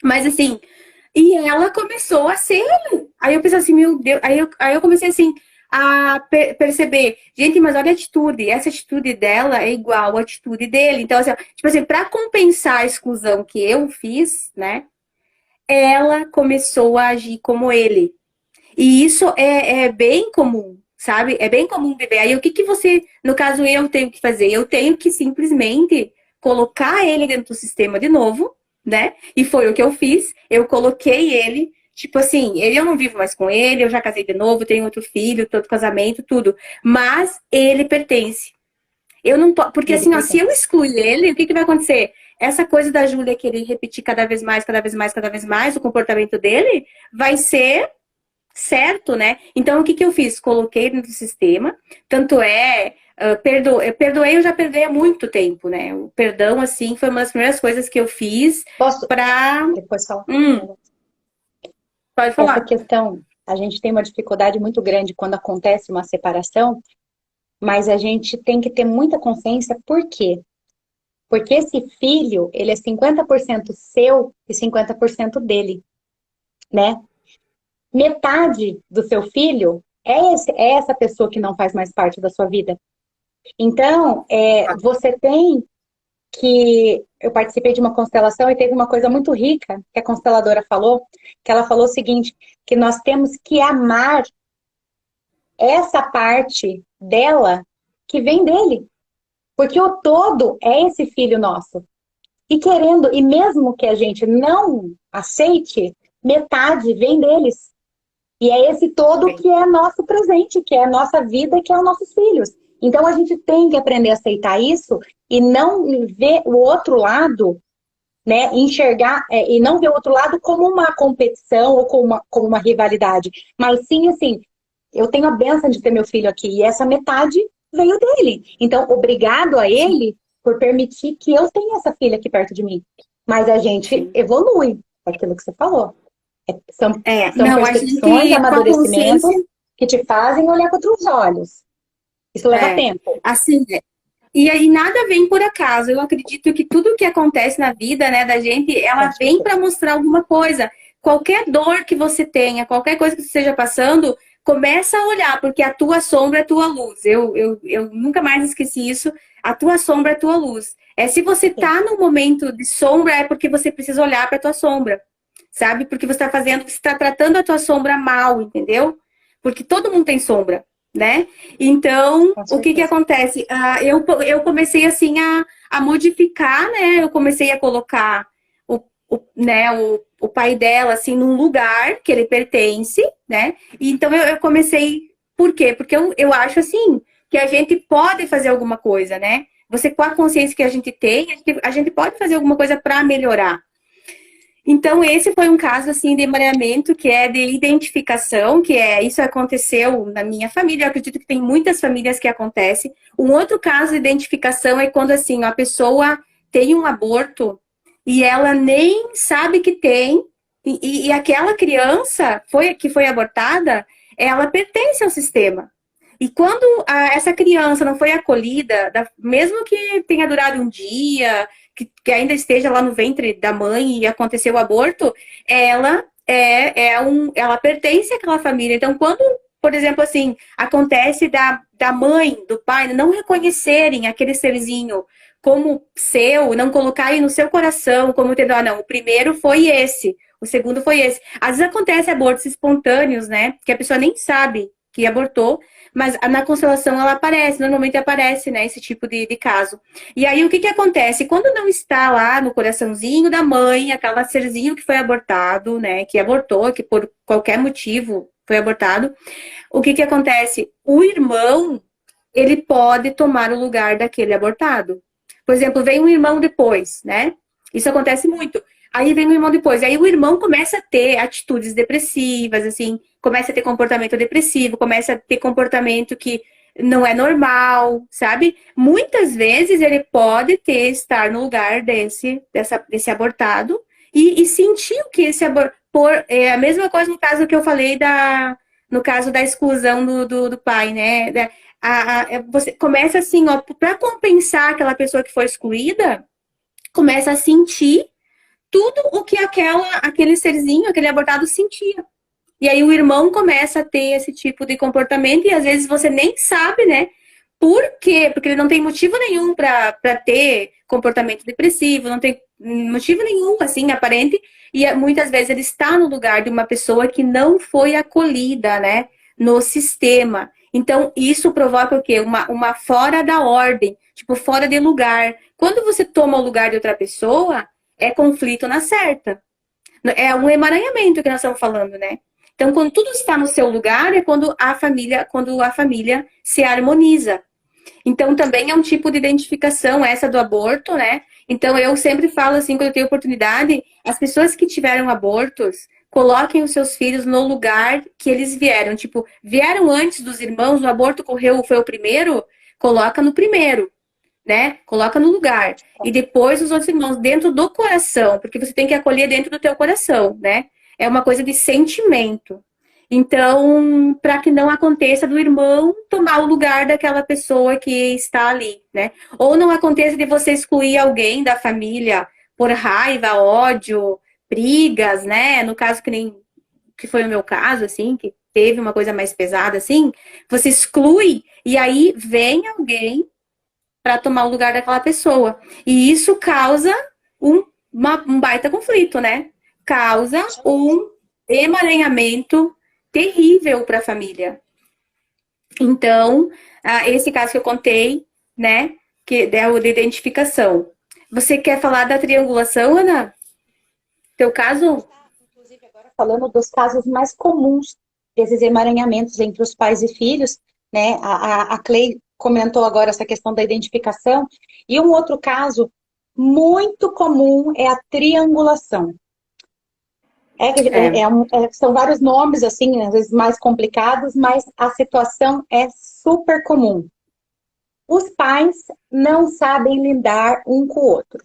Mas assim, e ela começou a ser ele. Aí eu pensei assim, meu Deus. Aí eu comecei assim a perceber, gente, mas olha a atitude. Essa atitude dela é igual à atitude dele. Então, assim, tipo assim, para compensar a exclusão que eu fiz, né? Ela começou a agir como ele. E isso é bem comum, sabe? É bem comum viver. Aí o que que você, no caso, eu tenho que fazer? Eu tenho que simplesmente colocar ele dentro do sistema de novo, né? E foi o que eu fiz. Eu coloquei ele, tipo assim, eu não vivo mais com ele, eu já casei de novo, tenho outro filho, todo casamento, tudo. Mas ele pertence. Eu não porque Ele assim, ó, se eu pertence. excluir ele, o que que vai acontecer? Essa coisa da Júlia querer repetir cada vez mais, cada vez mais, cada vez mais o comportamento dele vai ser certo, né? Então, o que que eu fiz? Coloquei no sistema, tanto eu perdoei, eu já perdoei há muito tempo, né? O perdão, assim, foi uma das primeiras coisas que eu fiz Posso pra... depois falar? Pode Essa falar. questão, a gente tem uma dificuldade muito grande quando acontece uma separação, mas a gente tem que ter muita consciência, por quê? Porque esse filho, ele é 50% seu e 50% dele, né? Metade do seu filho é essa pessoa que não faz mais parte da sua vida. Então, você tem que... Eu participei de uma constelação e teve uma coisa muito rica que a consteladora falou, que ela falou o seguinte, que nós temos que amar essa parte dela que vem dele. Porque o todo é esse filho nosso. E querendo, e mesmo que a gente não aceite, metade vem deles. E é esse todo que é nosso presente, que é a nossa vida, que é os nossos filhos. Então a gente tem que aprender a aceitar isso e não ver o outro lado, né? Enxergar e não ver o outro lado como uma competição ou como uma rivalidade. Mas sim, assim, eu tenho a bênção de ter meu filho aqui e essa metade veio dele. Então, obrigado a Sim, ele por permitir que eu tenha essa filha aqui perto de mim. Mas a gente sim. evolui, aquilo que você falou. São Não, a percepções, gente, com a amadurecimentos consciência, que te fazem olhar com outros olhos. Isso leva é, tempo. assim, e aí nada vem por acaso. Eu acredito que tudo que acontece na vida, né, da gente, Com ela vem para certeza. mostrar alguma coisa. Qualquer dor que você tenha, qualquer coisa que você esteja passando, começa a olhar, porque a tua sombra é a tua luz. Eu nunca mais esqueci isso. A tua sombra é a tua luz. Se você Sim. tá num momento de sombra, é porque você precisa olhar para a tua sombra. sabe? Porque você está tratando a tua sombra mal, entendeu? Porque todo mundo tem sombra, né? Então, Com o que certeza. acontece? Eu comecei, assim, a modificar, né? Eu comecei a colocar o pai dela, assim, num lugar que ele pertence, né? E então, eu comecei... Por quê? Porque eu acho, assim, que a gente pode fazer alguma coisa, né? Você, com a consciência que a gente tem, a gente pode fazer alguma coisa para melhorar. Então, esse foi um caso, assim, de emaranhamento, que é de identificação, isso aconteceu na minha família, eu acredito que tem muitas famílias que acontece. Um outro caso de identificação é quando, assim, a pessoa tem um aborto e ela nem sabe que tem, e aquela criança que foi abortada, ela pertence ao sistema. E quando essa criança não foi acolhida, mesmo que tenha durado um dia, que ainda esteja lá no ventre da mãe e aconteceu o aborto, ela pertence àquela família. Então, quando, por exemplo, assim, acontece da mãe, do pai, não reconhecerem aquele serzinho como seu, não colocarem no seu coração, como tendo, não, o primeiro foi esse, o segundo foi esse. Às vezes acontece abortos espontâneos, né? Que a pessoa nem sabe que abortou, mas na constelação ela aparece, normalmente aparece, né, esse tipo de caso. E aí o que acontece? Quando não está lá no coraçãozinho da mãe, aquela serzinho que foi abortado, né, que abortou, que por qualquer motivo foi abortado, o que acontece? O irmão, ele pode tomar o lugar daquele abortado. Por exemplo, vem um irmão depois, né? Isso acontece muito. Aí vem um irmão depois. Aí o irmão começa a ter atitudes depressivas, assim, começa a ter comportamento depressivo, começa a ter comportamento que não é normal, sabe? Muitas vezes ele pode estar no lugar desse abortado e sentir o que esse aborto. É a mesma coisa no caso que eu falei no caso da exclusão do pai, né? Você começa assim, ó, para compensar aquela pessoa que foi excluída, começa a sentir tudo o que aquele serzinho, aquele abortado sentia. E aí o irmão começa a ter esse tipo de comportamento e às vezes você nem sabe, né? Por quê? Porque ele não tem motivo nenhum para ter comportamento depressivo, não tem motivo nenhum, assim, aparente. E muitas vezes ele está no lugar de uma pessoa que não foi acolhida, né? No sistema. Então, isso provoca o quê? Uma fora da ordem, tipo, fora de lugar. Quando você toma o lugar de outra pessoa, é conflito na certa. É um emaranhamento que nós estamos falando, né? Então, quando tudo está no seu lugar, é quando a família se harmoniza. Então, também é um tipo de identificação essa do aborto, né? Então, eu sempre falo assim, quando eu tenho oportunidade, as pessoas que tiveram abortos, coloquem os seus filhos no lugar que eles vieram. Tipo, vieram antes dos irmãos, o aborto foi o primeiro, coloca no primeiro, né? Coloca no lugar. E depois os outros irmãos, dentro do coração, porque você tem que acolher dentro do teu coração, né? É uma coisa de sentimento. Então, para que não aconteça do irmão tomar o lugar daquela pessoa que está ali, né? Ou não aconteça de você excluir alguém da família por raiva, ódio, brigas, né? No caso que foi o meu caso, assim, que teve uma coisa mais pesada, assim, você exclui e aí vem alguém para tomar o lugar daquela pessoa. E isso causa um baita conflito, né? Causa um emaranhamento terrível para a família. Então, esse caso que eu contei, né, que é o de identificação. Você quer falar da triangulação, Ana? Teu caso? Inclusive, agora falando dos casos mais comuns desses emaranhamentos entre os pais e filhos, né? A Clay comentou agora essa questão da identificação. E um outro caso muito comum é a triangulação. São vários nomes, assim, às vezes mais complicados, mas a situação é super comum. Os pais não sabem lidar um com o outro.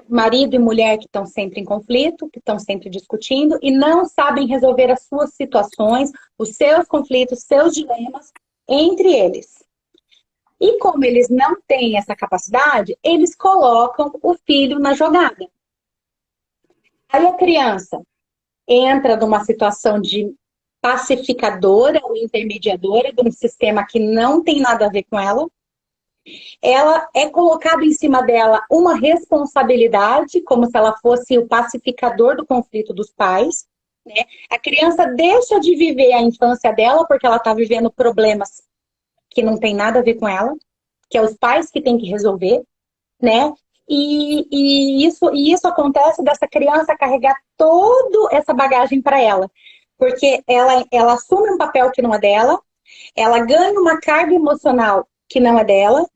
Marido e mulher que estão sempre em conflito, que estão sempre discutindo e não sabem resolver as suas situações, os seus conflitos, seus dilemas entre eles. E como eles não têm essa capacidade, eles colocam o filho na jogada. Aí a criança entra numa situação de pacificadora ou intermediadora de um sistema que não tem nada a ver com ela. ela é colocado em cima dela uma responsabilidade, como se ela fosse o pacificador do conflito dos pais, né? A criança deixa de viver a infância dela porque ela está vivendo problemas que não tem nada a ver com ela, que é os pais que têm que resolver, né? E isso acontece dessa criança carregar toda essa bagagem para ela, porque ela assume um papel que não é dela, ela ganha uma carga emocional que não é dela,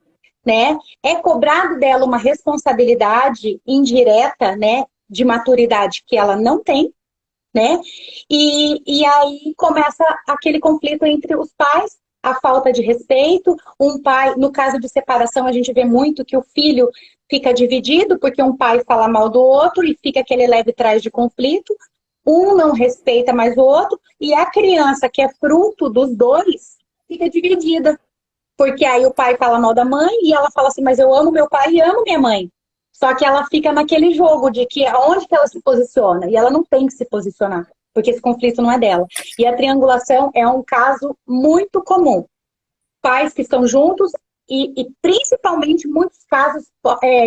né? É cobrado dela uma responsabilidade indireta, né? De maturidade que ela não tem, né? E aí começa aquele conflito entre os pais, a falta de respeito. Um pai, no caso de separação, a gente vê muito que o filho fica dividido porque um pai fala mal do outro e fica aquele leve trás de conflito. Um não respeita mais o outro e a criança, que é fruto dos dois, fica dividida. Porque aí o pai fala mal da mãe e ela fala assim, mas eu amo meu pai e amo minha mãe. Só que ela fica naquele jogo de que aonde que ela se posiciona? E ela não tem que se posicionar, porque esse conflito não é dela. E a triangulação é um caso muito comum. Pais que estão juntos e principalmente muitos casos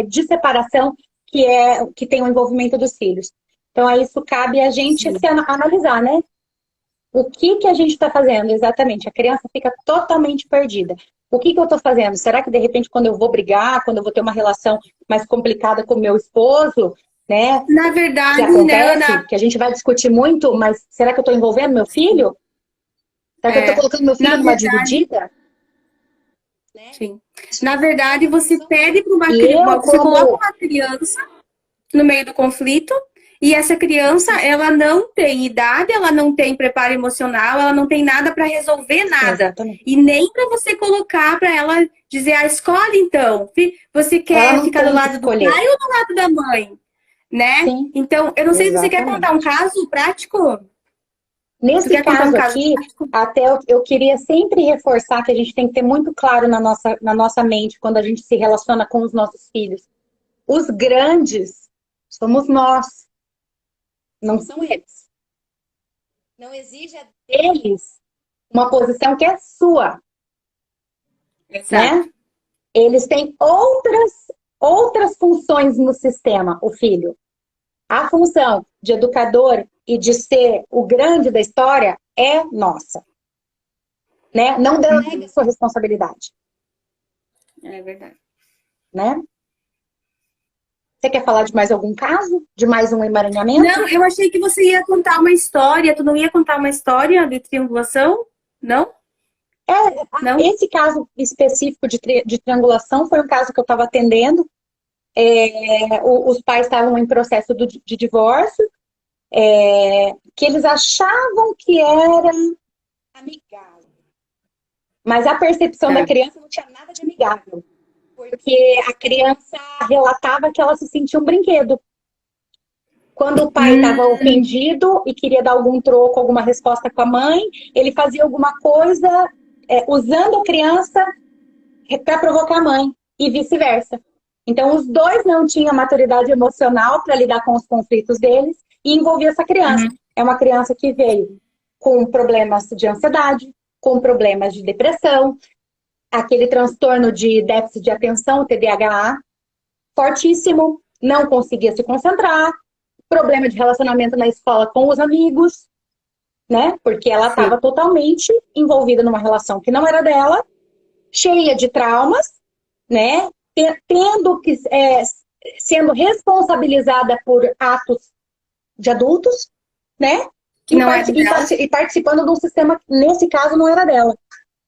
de separação que tem o envolvimento dos filhos. Então, a isso cabe a gente se analisar, né? O que a gente está fazendo exatamente? A criança fica totalmente perdida. O que eu estou fazendo? Será que, de repente, quando eu vou brigar, quando eu vou ter uma relação mais complicada com o meu esposo, né? Na Que verdade, né, acontece, Ana? que a gente vai discutir muito, mas será que eu estou envolvendo meu filho? Será que eu estou É, colocando meu filho na numa verdade, dividida? sim. Na verdade, você pede para E eu, você coloca como... uma criança no meio do conflito e essa criança, ela não tem idade, ela não tem preparo emocional, ela não tem nada para resolver nada. Exatamente. E nem para você colocar para ela dizer, ah, escolhe então. Você Ela quer não ficar do tem que lado do escolher. pai ou do lado da mãe? Né? Sim, Então, eu não sei se você quer contar um exatamente. caso prático. Tu Nesse quer contar um caso caso aqui, prático? até eu queria sempre reforçar que a gente tem que ter muito claro na nossa mente quando a gente se relaciona com os nossos filhos. Os grandes somos nós, não são eles. Não exija deles uma posição que é sua, Exato. né? Eles têm outras funções no sistema, o filho. A função de educador e de ser o grande da história é nossa, né? Não delegue a sua responsabilidade, É verdade. né? Você quer falar de mais algum caso? De mais um emaranhamento? Não, eu achei que você ia contar uma história. Tu não ia contar uma história de triangulação? Não? Não? Esse caso específico de triangulação foi um caso que eu estava atendendo. Os pais estavam em processo de divórcio, que eles achavam que era amigável. Mas a percepção da Tá. criança não tinha nada de amigável. Porque a criança relatava que ela se sentia um brinquedo. Quando o pai estava ofendido e queria dar algum troco, alguma resposta com a mãe, ele fazia alguma coisa usando a criança para provocar a mãe e vice-versa. Então, os dois não tinham maturidade emocional para lidar com os conflitos deles e envolvia essa criança. Uhum. É uma criança que veio com problemas de ansiedade, com problemas de depressão, aquele transtorno de déficit de atenção, o TDAH, fortíssimo, não conseguia se concentrar, problema de relacionamento na escola com os amigos, né? Porque ela Sim. estava totalmente envolvida numa relação que não era dela, cheia de traumas, né? Tendo que sendo responsabilizada por atos de adultos, né? Que não é dela. E participando de um sistema que, nesse caso, não era dela,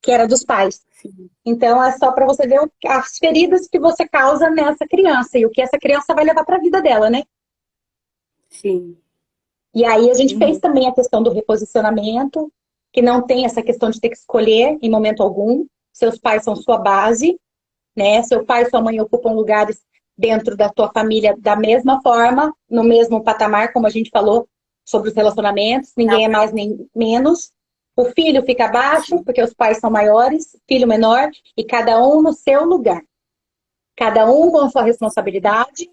que era dos pais. Sim. Então, é só para você ver as feridas que você causa nessa criança e o que essa criança vai levar para a vida dela, né? Sim. E aí a gente fez Uhum. também a questão do reposicionamento, que não tem essa questão de ter que escolher em momento algum. Seus pais são sua base, né? Seu pai e sua mãe ocupam lugares dentro da tua família da mesma forma, no mesmo patamar, como a gente falou sobre os relacionamentos, ninguém é mais nem menos. O filho fica abaixo, porque os pais são maiores, filho menor, e cada um no seu lugar. Cada um com sua responsabilidade,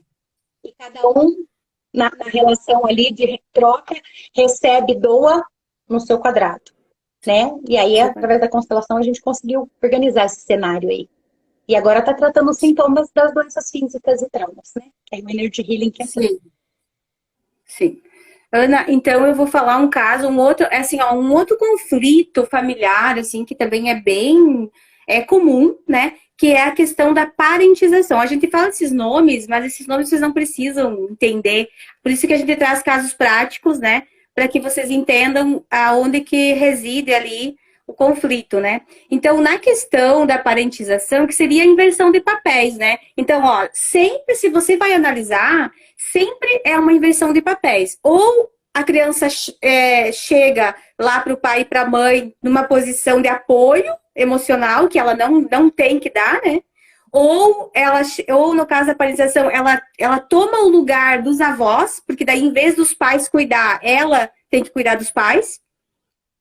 e cada um na relação ali de troca, recebe, doa no seu quadrado, né? E aí, através da constelação, a gente conseguiu organizar esse cenário aí. E agora tá tratando os sintomas das doenças físicas e traumas, né? Que é o Energy Healing que entrou. Sim, sim. Ana, então eu vou falar um caso, um outro, assim, ó, um outro conflito familiar, assim, que também é bem comum, né? Que é a questão da parentização. A gente fala desses nomes, mas esses nomes vocês não precisam entender. Por isso que a gente traz casos práticos, né? Para que vocês entendam aonde que reside ali o conflito, né? Então, na questão da parentização, que seria a inversão de papéis, né? Então, ó, sempre se você vai analisar, sempre é uma inversão de papéis. Ou a criança chega lá para o pai e para a mãe numa posição de apoio emocional, que ela não tem que dar, né? Ou no caso da paralisação, ela toma o lugar dos avós, porque daí, em vez dos pais cuidar, ela tem que cuidar dos pais,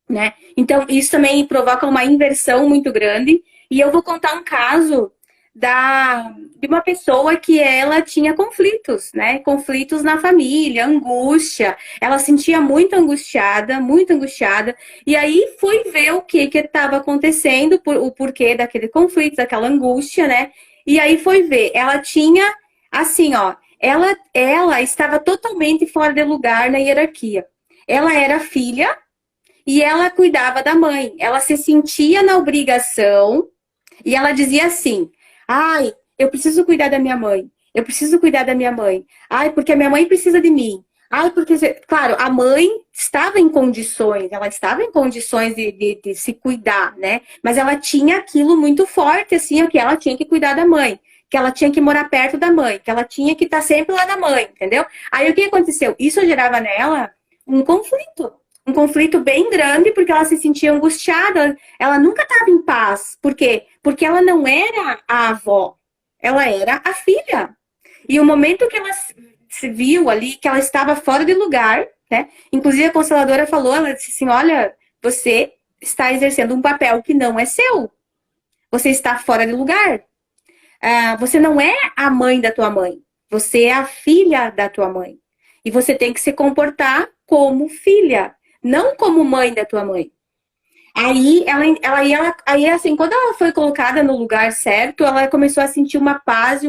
né? Então, isso também provoca uma inversão muito grande. E eu vou contar um caso de uma pessoa que ela tinha conflitos, né? Conflitos na família, angústia. Ela sentia muito angustiada, muito angustiada. E aí foi ver o que estava acontecendo, o porquê daquele conflito, daquela angústia, né? E aí foi ver. Ela tinha, assim, ó, ela estava totalmente fora de lugar na hierarquia. Ela era filha e ela cuidava da mãe. Ela se sentia na obrigação e ela dizia assim: ai, eu preciso cuidar da minha mãe. Eu preciso cuidar da minha mãe. Ai, porque a minha mãe precisa de mim. Ai, porque, claro, a mãe estava em condições, ela estava em condições de se cuidar, né? Mas ela tinha aquilo muito forte, assim, que ela tinha que cuidar da mãe, que ela tinha que morar perto da mãe, que ela tinha que estar sempre lá da mãe, entendeu? Aí o que aconteceu? Isso gerava nela um conflito. Um conflito bem grande, porque ela se sentia angustiada, ela nunca estava em paz. Por quê? Porque ela não era a avó, ela era a filha. E o momento que ela se viu ali, que ela estava fora de lugar, né? Inclusive a consteladora falou, ela disse assim, olha, você está exercendo um papel que não é seu. Você está fora de lugar. Você não é a mãe da tua mãe. Você é a filha da tua mãe. E você tem que se comportar como filha, não como mãe da tua mãe. Aí assim, quando ela foi colocada no lugar certo, ela começou a sentir uma paz,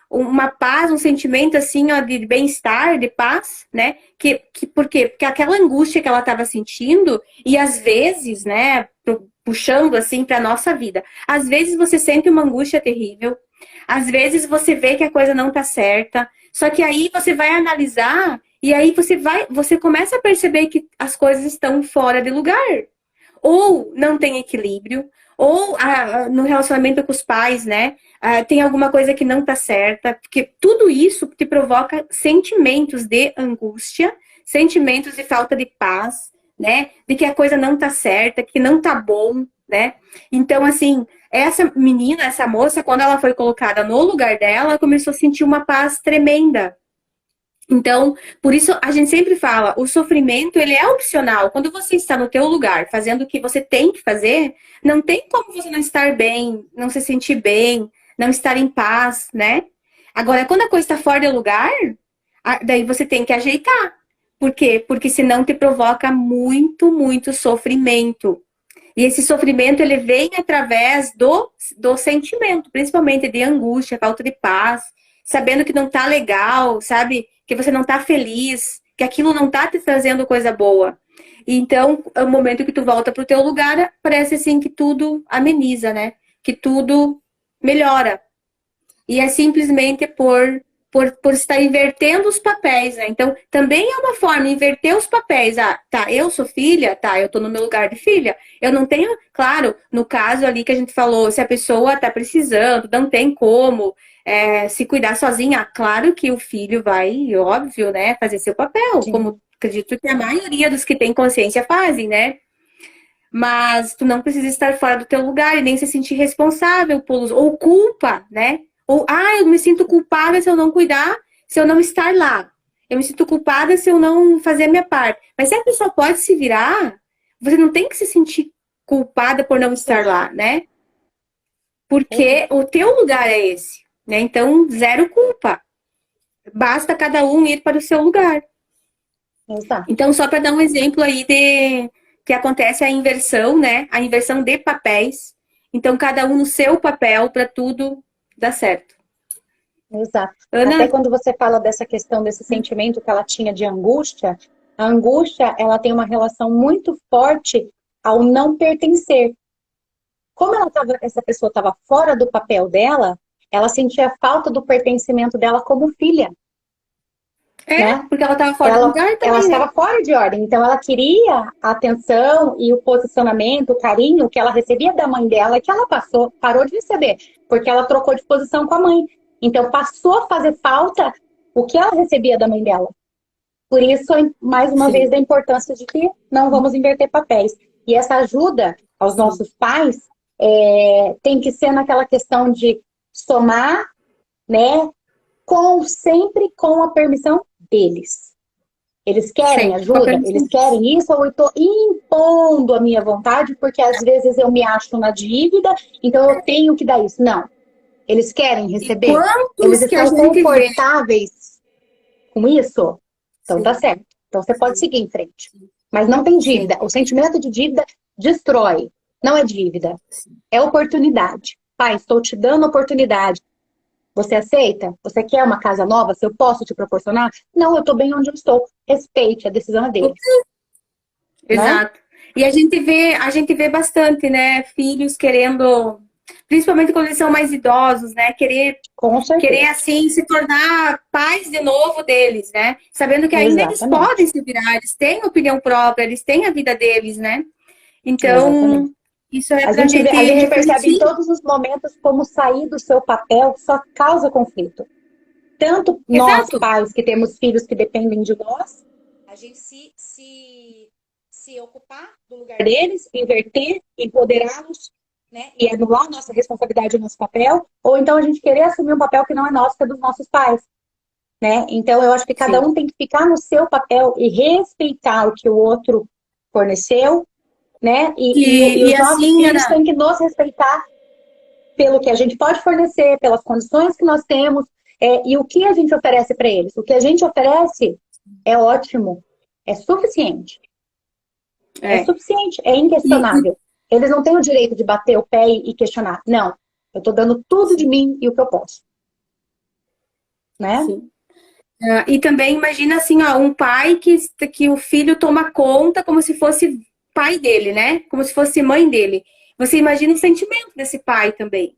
uma paz, um sentimento assim, ó, de bem-estar, de paz, né? Por quê? Porque aquela angústia que ela estava sentindo, e às vezes, né, puxando assim para nossa vida, às vezes você sente uma angústia terrível, às vezes você vê que a coisa não tá certa, só que aí você vai analisar e aí você começa a perceber que as coisas estão fora de lugar. Ou não tem equilíbrio, ou no relacionamento com os pais, né? Tem alguma coisa que não tá certa, porque tudo isso te provoca sentimentos de angústia, sentimentos de falta de paz, né? De que a coisa não tá certa, que não tá bom, né? Então, assim, essa menina, essa moça, quando ela foi colocada no lugar dela, ela começou a sentir uma paz tremenda. Então, por isso a gente sempre fala, o sofrimento, ele é opcional. Quando você está no teu lugar, fazendo o que você tem que fazer, não tem como você não estar bem, não se sentir bem, não estar em paz, né? Agora, quando a coisa está fora de lugar, daí você tem que ajeitar. Por quê? Porque senão te provoca muito, muito sofrimento. E esse sofrimento, ele vem através do sentimento, principalmente de angústia, falta de paz, sabendo que não tá legal, sabe? Que você não tá feliz, que aquilo não tá te trazendo coisa boa. Então, o momento que tu volta pro teu lugar, parece assim que tudo ameniza, né? Que tudo melhora. E é simplesmente por estar invertendo os papéis, né? Então, também é uma forma de inverter os papéis. Tá, eu sou filha, tá, eu tô no meu lugar de filha. Eu não tenho, claro, no caso ali que a gente falou, se a pessoa tá precisando, não tem como se cuidar sozinha, claro que o filho vai, óbvio, né, fazer seu papel, Sim. como acredito que a maioria dos que têm consciência fazem, né? Mas tu não precisa estar fora do teu lugar e nem se sentir responsável ou culpa, né? Ou, eu me sinto culpada se eu não cuidar, se eu não estar lá. Eu me sinto culpada se eu não fazer a minha parte. Mas se a pessoa pode se virar, você não tem que se sentir culpada por não estar lá, né? Porque o teu lugar é esse, né? Então, zero culpa. Basta cada um ir para o seu lugar. Exato. Então, só para dar um exemplo aí de que acontece a inversão, né? A inversão de papéis. Então, cada um no seu papel para tudo dar certo. Exato. Ana? Até quando você fala dessa questão, desse sentimento que ela tinha de angústia, a angústia, ela tem uma relação muito forte ao não pertencer. Como essa pessoa estava fora do papel dela, ela sentia falta do pertencimento dela como filha. Né? Porque ela estava fora do lugar também, ela estava fora de ordem, então ela queria a atenção e o posicionamento, o carinho que ela recebia da mãe dela, que ela parou de receber, porque ela trocou de posição com a mãe. Então passou a fazer falta o que ela recebia da mãe dela. Por isso, mais uma vez, a importância de que não vamos inverter papéis. E essa ajuda aos nossos pais tem que ser naquela questão de somar, né, sempre com a permissão deles. Eles querem ajuda? Eles querem isso? Ou eu estou impondo a minha vontade porque às vezes eu me acho na dívida, então eu tenho que dar isso? Não. Eles querem receber? Eles estão confortáveis com isso? Então tá certo. Então você pode seguir em frente. Mas não tem dívida. O sentimento de dívida destrói. Não é dívida. É oportunidade. Pai, estou te dando oportunidade. Você aceita? Você quer uma casa nova? Se eu posso te proporcionar? Não, eu estou bem onde eu estou. Respeite, a decisão é deles. Exato. Né? E a gente vê bastante, né? Filhos querendo, principalmente quando eles são mais idosos, né? Querer assim, se tornar pais de novo deles, né? Sabendo que ainda eles podem se virar, eles têm opinião própria, eles têm a vida deles, né? Então, isso é a gente percebe em todos os momentos como sair do seu papel só causa conflito. Tanto nós, pais, que temos filhos que dependem de nós, a gente se ocupar do lugar deles, inverter, empoderá-los, né? E anular nossa responsabilidade e nosso papel, ou então a gente querer assumir um papel que não é nosso, que é dos nossos pais. Né? Então, eu acho que cada um tem que ficar no seu papel e respeitar o que o outro forneceu, né? E os nossos filhos têm que nos respeitar pelo que a gente pode fornecer, pelas condições que nós temos, e o que a gente oferece para eles. O que a gente oferece é ótimo, é suficiente. É suficiente, é inquestionável. Eles não têm o direito de bater o pé e questionar. Não, eu estou dando tudo de mim e o que eu posso. Né? Sim. E também imagina assim, ó, um pai que o filho toma conta como se fosse pai dele, né? Como se fosse mãe dele. Você imagina o sentimento desse pai também.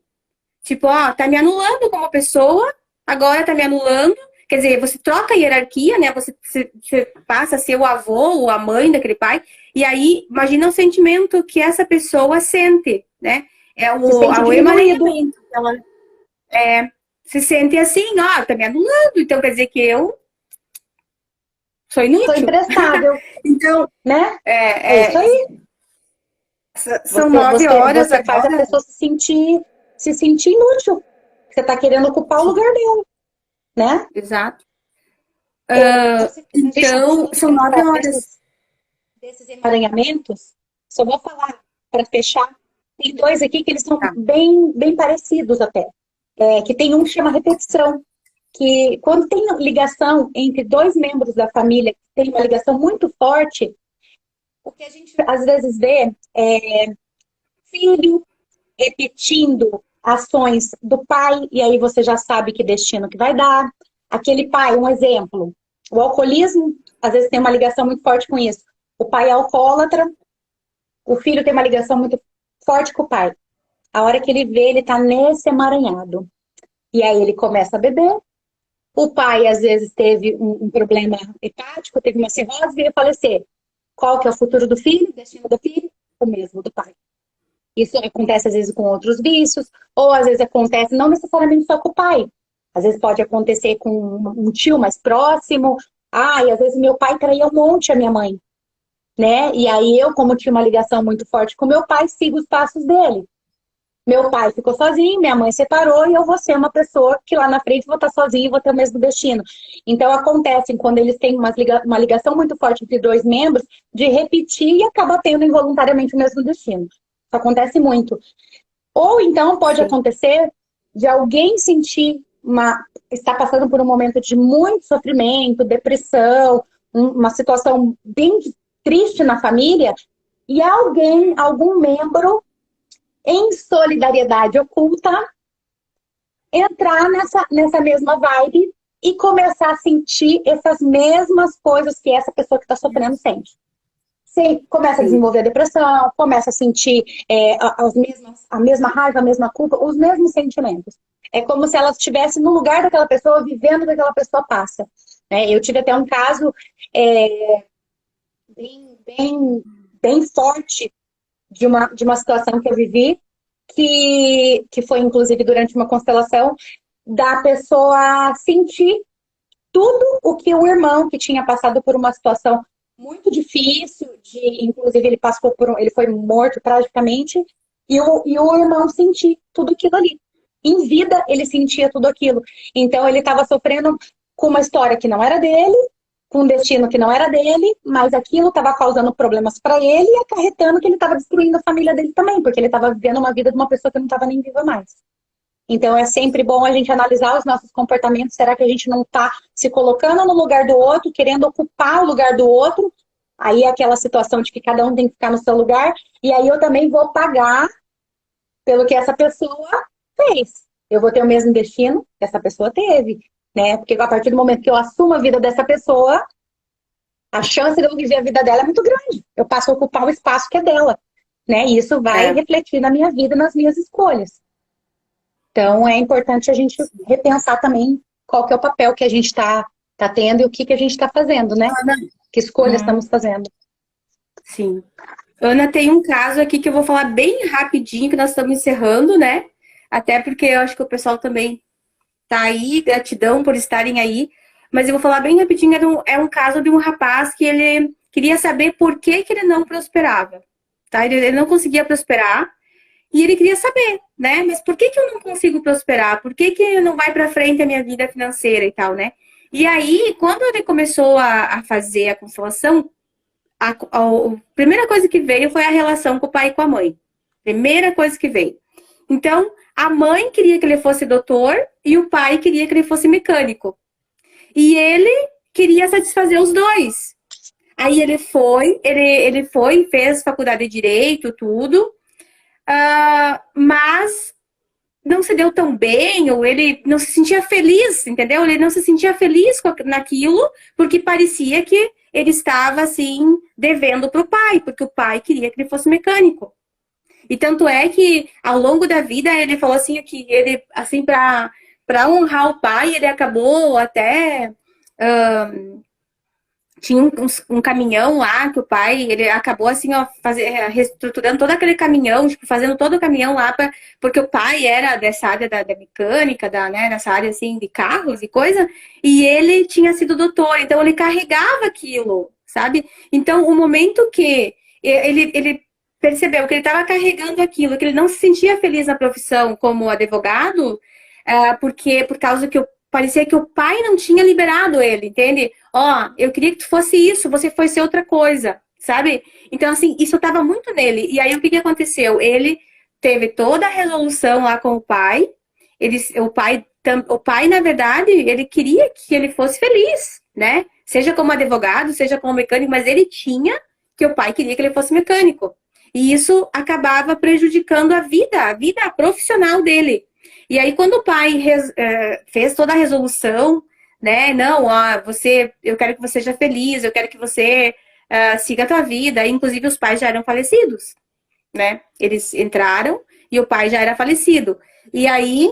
Tipo, ó, tá me anulando como pessoa, agora tá me anulando. Quer dizer, você troca a hierarquia, né? Você passa a ser o avô ou a mãe daquele pai. E aí, imagina o sentimento que essa pessoa sente, né? É o emaranhamento. Ela se sente assim, ó, tá me anulando. Então quer dizer que eu sou inútil. Sou imprestável. Então, né? É isso aí. São 9 horas. Você faz a pessoa se sentir inútil. Você tá querendo ocupar o lugar dela. Né? Exato. Então, são 9 horas. Desses emaranhamentos, só vou falar para fechar. Tem 2 aqui que eles são bem parecidos até. Que tem um que chama repetição. Que quando tem ligação entre 2 membros da família, tem uma ligação muito forte, o que a gente às vezes vê é filho repetindo ações do pai, e aí você já sabe que destino que vai dar. Aquele pai, um exemplo, o alcoolismo, às vezes tem uma ligação muito forte com isso. O pai é alcoólatra, o filho tem uma ligação muito forte com o pai. A hora que ele vê, ele tá nesse emaranhado. E aí ele começa a beber. O pai, às vezes, teve um problema hepático, teve uma cirrose e veio falecer. Qual que é o futuro do filho? O destino do filho? O mesmo do pai. Isso acontece, às vezes, com outros vícios, ou às vezes acontece não necessariamente só com o pai. Às vezes pode acontecer com um tio mais próximo. E às vezes meu pai traía um monte a minha mãe. Né? E aí eu, como tinha uma ligação muito forte com meu pai, sigo os passos dele. Meu pai ficou sozinho, minha mãe separou e eu vou ser uma pessoa que lá na frente vou estar sozinha e vou ter o mesmo destino. Então acontece quando eles têm uma ligação muito forte entre 2 membros de repetir e acaba tendo involuntariamente o mesmo destino. Isso acontece muito. Ou então pode acontecer de alguém sentir está passando por um momento de muito sofrimento, depressão, uma situação bem triste na família, e algum membro em solidariedade oculta, entrar nessa mesma vibe e começar a sentir essas mesmas coisas que essa pessoa que está sofrendo sente. Você começa a desenvolver a depressão, começa a sentir a mesma raiva, a mesma culpa, os mesmos sentimentos. É como se ela estivesse no lugar daquela pessoa, vivendo o que aquela pessoa passa. Eu tive até um caso bem forte de uma situação que eu vivi, que foi inclusive durante uma constelação, da pessoa sentir tudo o que o irmão, que tinha passado por uma situação muito difícil, inclusive ele foi morto tragicamente, e o irmão sentir tudo aquilo ali. Em vida, ele sentia tudo aquilo. Então, ele estava sofrendo com uma história que não era dele, com um destino que não era dele, mas aquilo estava causando problemas para ele e acarretando que ele estava destruindo a família dele também, porque ele estava vivendo uma vida de uma pessoa que não estava nem viva mais. Então, é sempre bom a gente analisar os nossos comportamentos. Será que a gente não está se colocando no lugar do outro, querendo ocupar o lugar do outro? Aí é aquela situação de que cada um tem que ficar no seu lugar. E aí eu também vou pagar pelo que essa pessoa fez. Eu vou ter o mesmo destino que essa pessoa teve, né? Porque a partir do momento que eu assumo a vida dessa pessoa, a chance de eu viver a vida dela é muito grande. Eu passo a ocupar o espaço que é dela, né? E isso vai refletir na minha vida, nas minhas escolhas. Então, é importante a gente repensar também qual que é o papel que a gente está tendo e o que a gente está fazendo, né? Que escolhas estamos fazendo. Sim. Ana, tem um caso aqui que eu vou falar bem rapidinho, que nós estamos encerrando, né? Até porque eu acho que o pessoal também tá aí, gratidão por estarem aí. Mas eu vou falar bem rapidinho, é um caso de um rapaz que ele queria saber por que ele não prosperava. Tá? Ele não conseguia prosperar. E ele queria saber, né? Mas por que eu não consigo prosperar? Por que não vai para frente a minha vida financeira e tal, né? E aí, quando ele começou a fazer a constelação, a primeira coisa que veio foi a relação com o pai e com a mãe. Primeira coisa que veio. Então, a mãe queria que ele fosse doutor e o pai queria que ele fosse mecânico. E ele queria satisfazer os dois. Aí ele foi, fez faculdade de Direito, tudo. Mas não se deu tão bem, ou ele não se sentia feliz, entendeu? Ele não se sentia feliz naquilo, porque parecia que ele estava, assim, devendo para o pai, porque o pai queria que ele fosse mecânico. E tanto é que, ao longo da vida, ele falou assim, que ele, assim, para honrar o pai, ele acabou até... tinha um caminhão lá que o pai, ele acabou assim, ó, reestruturando todo aquele caminhão, tipo, fazendo todo o caminhão lá, porque o pai era dessa área da mecânica, né, nessa área assim de carros e coisa, e ele tinha sido doutor, então ele carregava aquilo, sabe? Então, o momento que ele percebeu que ele estava carregando aquilo, que ele não se sentia feliz na profissão como advogado, por causa que parecia que o pai não tinha liberado ele, entende? Eu queria que tu fosse isso, você foi ser outra coisa, sabe? Então, assim, isso estava muito nele. E aí, o que aconteceu? Ele teve toda a resolução lá com o pai. O pai, na verdade, ele queria que ele fosse feliz, né? Seja como advogado, seja como mecânico, mas ele tinha que o pai queria que ele fosse mecânico. E isso acabava prejudicando a vida profissional dele. E aí, quando o pai fez toda a resolução, né? Não, eu quero que você seja feliz, eu quero que você siga a tua vida. Inclusive, os pais já eram falecidos, né? Eles entraram e o pai já era falecido. E aí,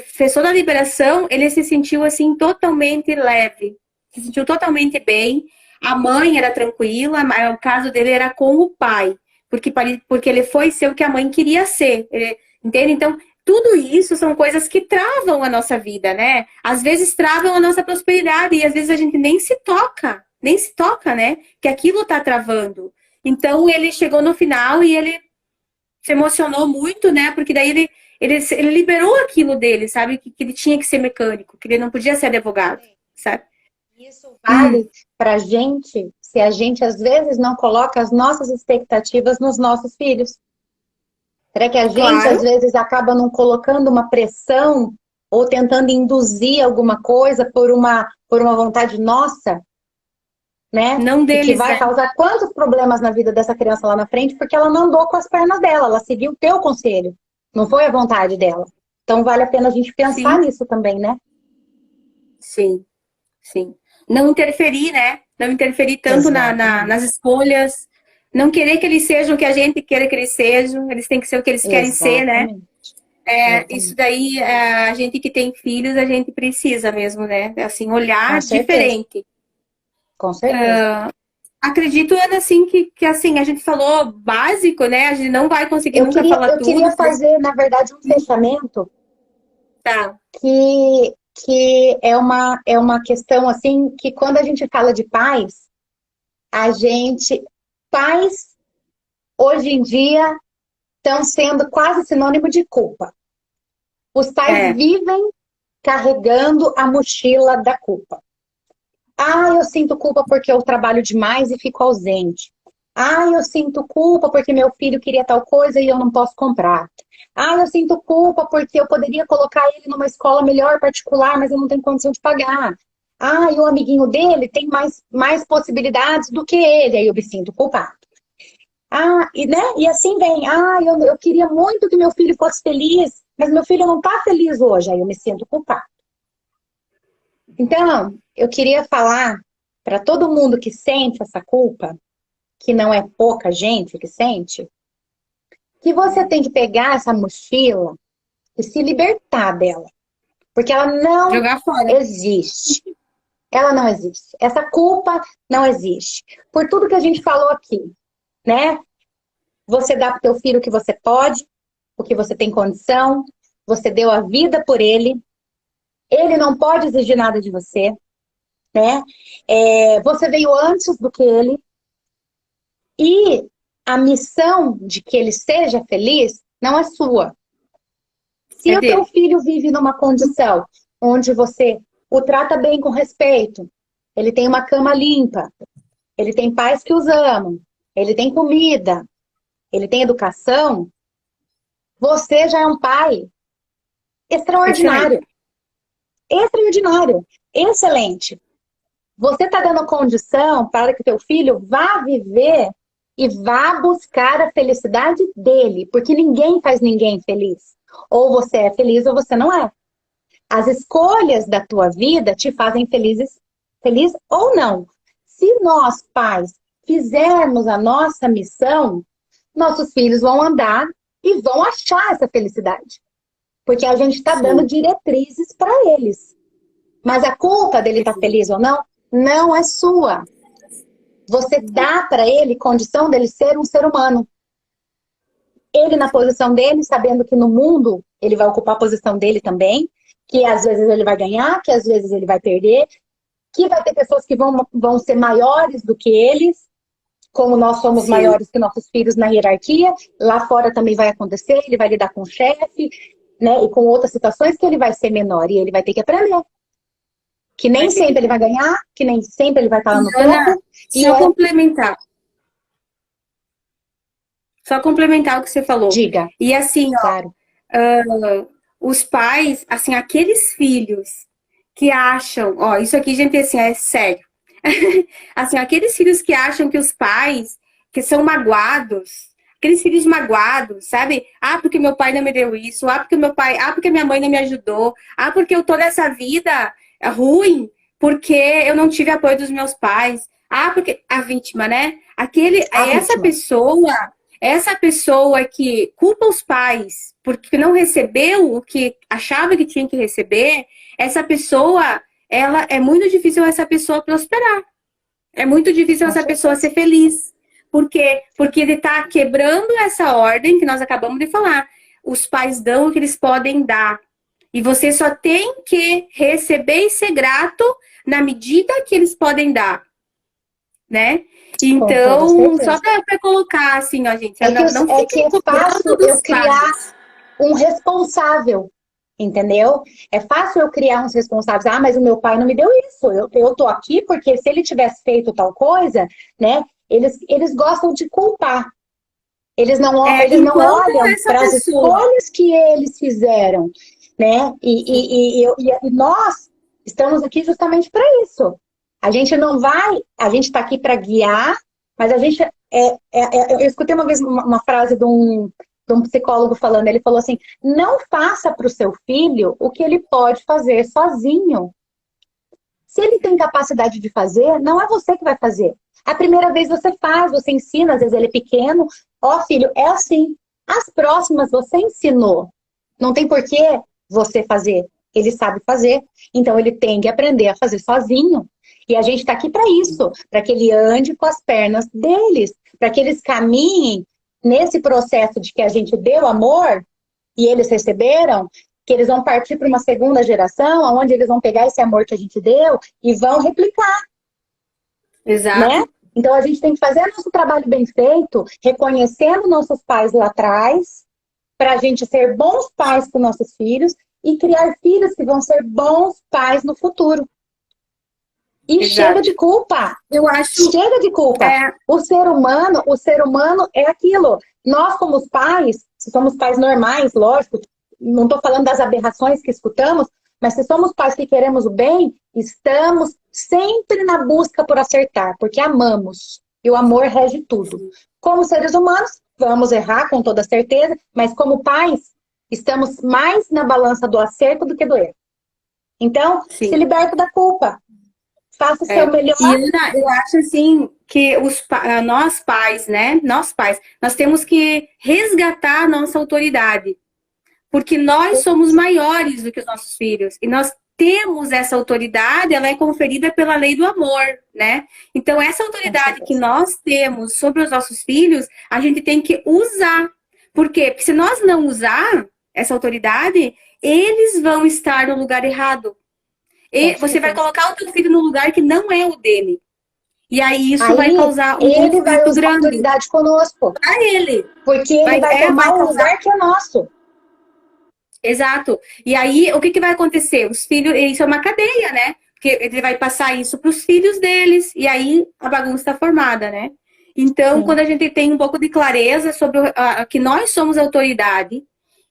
fez toda a liberação, ele se sentiu, assim, totalmente leve. Se sentiu totalmente bem. A mãe era tranquila, mas o caso dele era com o pai. Porque ele foi ser o que a mãe queria ser. Entende? Então, tudo isso são coisas que travam a nossa vida, né? Às vezes travam a nossa prosperidade e às vezes a gente nem se toca, né? Que aquilo tá travando. Então, ele chegou no final e ele se emocionou muito, né? Porque daí ele liberou aquilo dele, sabe? Que ele tinha que ser mecânico, que ele não podia ser advogado, sabe? Isso vale pra gente se a gente, às vezes, não coloca as nossas expectativas nos nossos filhos. Será que a gente, às vezes, acaba não colocando uma pressão ou tentando induzir alguma coisa por uma vontade nossa? né? Não E que deles, vai né? causar quantos problemas na vida dessa criança lá na frente, porque ela não andou com as pernas dela, ela seguiu o teu conselho, não foi a vontade dela. Então vale a pena a gente pensar Sim, nisso também, né? sim, sim. Não interferir, né? Não interferir tanto nas Exatamente. escolhas. Não querer que eles sejam o que a gente queira que eles sejam. Eles têm que ser o que eles querem ser, né? Exatamente. Isso Exatamente. daí, a gente que tem filhos, a gente precisa mesmo, né? Assim, Com olhar certeza. diferente. Com certeza. Acredito, Ana, assim, que assim, a gente falou básico, né? A gente não vai conseguir nunca falar Eu tudo. queria fazer, na verdade, um fechamento Tá. que é uma questão assim que quando a gente fala de pais, a gente pais hoje em dia estão sendo quase sinônimo de culpa. Os pais É, vivem carregando a mochila da culpa. Ah, eu sinto culpa porque eu trabalho demais e fico ausente. Ah, eu sinto culpa porque meu filho queria tal coisa e eu não posso comprar. Ah, eu sinto culpa porque eu poderia colocar ele numa escola melhor particular, mas eu não tenho condição de pagar. Ah, e o amiguinho dele tem mais possibilidades do que ele, aí eu me sinto culpado. Ah, e, né? E assim vem. Ah, eu queria muito que meu filho fosse feliz, mas meu filho não está feliz hoje, aí eu me sinto culpado. Então, eu queria falar para todo mundo que sente essa culpa, que não é pouca gente que sente, que você tem que pegar essa mochila e se libertar dela, porque ela não jogar fora. existe. Ela não existe. Essa culpa não existe. Por tudo que a gente falou aqui, né? Você dá para o teu filho o que você pode, o que você tem condição, você deu a vida por ele não pode exigir nada de você, né? Você veio antes do que ele, e a missão de que ele seja feliz não é sua. Se É o teu dele. filho vive numa condição onde você o trata bem com respeito, ele tem uma cama limpa, ele tem pais que os amam, ele tem comida, ele tem educação, você já é um pai Excelente. extraordinário, extraordinário, excelente. Você está dando condição para que teu filho vá viver e vá buscar a felicidade dele, porque ninguém faz ninguém feliz. Ou você é feliz ou você não é. As escolhas da tua vida te fazem feliz ou não. Se nós, pais, fizermos a nossa missão, nossos filhos vão andar e vão achar essa felicidade. Porque a gente está dando Sim. diretrizes para eles. Mas a culpa dele estar feliz ou não, não é sua. Você dá para ele condição dele ser um ser humano. Ele na posição dele, sabendo que no mundo ele vai ocupar a posição dele também, que às vezes ele vai ganhar, que às vezes ele vai perder, que vai ter pessoas que vão ser maiores do que eles, como nós somos Sim. maiores que nossos filhos na hierarquia, lá fora também vai acontecer, ele vai lidar com o chefe, né, e com outras situações que ele vai ser menor, e ele vai ter que aprender. Que Vai nem ter que sempre ele vai aprender. ganhar, que nem sempre ele vai estar lá E, no Ana, topo, e só complementar. Só complementar o que você falou. diga, E assim, claro. os pais, assim, aqueles filhos que acham, ó, isso aqui, gente, assim, é sério. Assim, aqueles filhos que acham que os pais, que são magoados, aqueles filhos magoados, sabe? Ah, porque meu pai não me deu isso, porque minha mãe não me ajudou, ah, porque eu tô nessa vida ruim, porque eu não tive apoio dos meus pais, ah, porque a vítima, né? A vítima. Essa pessoa que culpa os pais porque não recebeu o que achava que tinha que receber, essa pessoa, ela é muito difícil essa pessoa prosperar. É muito difícil Com essa pessoa certeza. ser feliz. Por quê? Porque ele está quebrando essa ordem que nós acabamos de falar. Os pais dão o que eles podem dar. E você só tem que receber e ser grato na medida que eles podem dar, né? Com toda Então, só certeza. para colocar assim, ó, gente, não É que fiquem é cobrando fácil eu dos criar pais. um responsável, entendeu? É fácil eu criar uns responsáveis. Ah, mas o meu pai não me deu isso. Eu tô aqui porque se ele tivesse feito tal coisa, né? Eles gostam de culpar. Eles não Enquanto olham essa para as pessoa, escolhas que eles fizeram, né? sim, E nós estamos aqui justamente para isso. A gente não vai, a gente está aqui para guiar, mas a gente. Eu escutei uma vez uma frase de um psicólogo falando, ele falou assim: não faça para o seu filho o que ele pode fazer sozinho. Se ele tem capacidade de fazer, não é você que vai fazer. A primeira vez você faz, você ensina, às vezes ele é pequeno, ó filho, é assim. As próximas você ensinou. Não tem por que você fazer. Ele sabe fazer, então ele tem que aprender a fazer sozinho. E a gente está aqui para isso, para que ele ande com as pernas deles, para que eles caminhem nesse processo de que a gente deu amor e eles receberam, que eles vão partir para uma segunda geração, onde eles vão pegar esse amor que a gente deu e vão replicar. Exato. Né? Então a gente tem que fazer nosso trabalho bem feito, reconhecendo nossos pais lá atrás, para a gente ser bons pais para os nossos filhos e criar filhos que vão ser bons pais no futuro. E Exato. chega de culpa. Eu acho. Chega de culpa. O ser humano é aquilo. Nós, como pais, se somos pais normais, lógico, não estou falando das aberrações que escutamos, mas se somos pais que queremos o bem, estamos sempre na busca por acertar, porque amamos. E o amor rege tudo. Como seres humanos, vamos errar com toda certeza, mas como pais, estamos mais na balança do acerto do que do erro. Então, se liberta da culpa. Faça o seu melhor. E Ana, eu acho assim que nós pais, né? Nós pais, nós temos que resgatar a nossa autoridade. Porque nós somos maiores do que os nossos filhos. E nós temos essa autoridade, ela é conferida pela lei do amor, né? Então, essa autoridade que nós temos sobre os nossos filhos, a gente tem que usar. Por quê? Porque se nós não usar essa autoridade, eles vão estar no lugar errado. E você vai colocar o teu filho no lugar que não é o dele. E aí isso vai causar um conflito grande. Ele vai usar a autoridade conosco. Para ele. Porque ele vai tomar o lugar que é nosso. Exato. E aí, o que vai acontecer? Os filhos, isso é uma cadeia, né? Porque ele vai passar isso para os filhos deles, e aí a bagunça está formada, né? Então, quando a gente tem um pouco de clareza sobre que nós somos autoridade,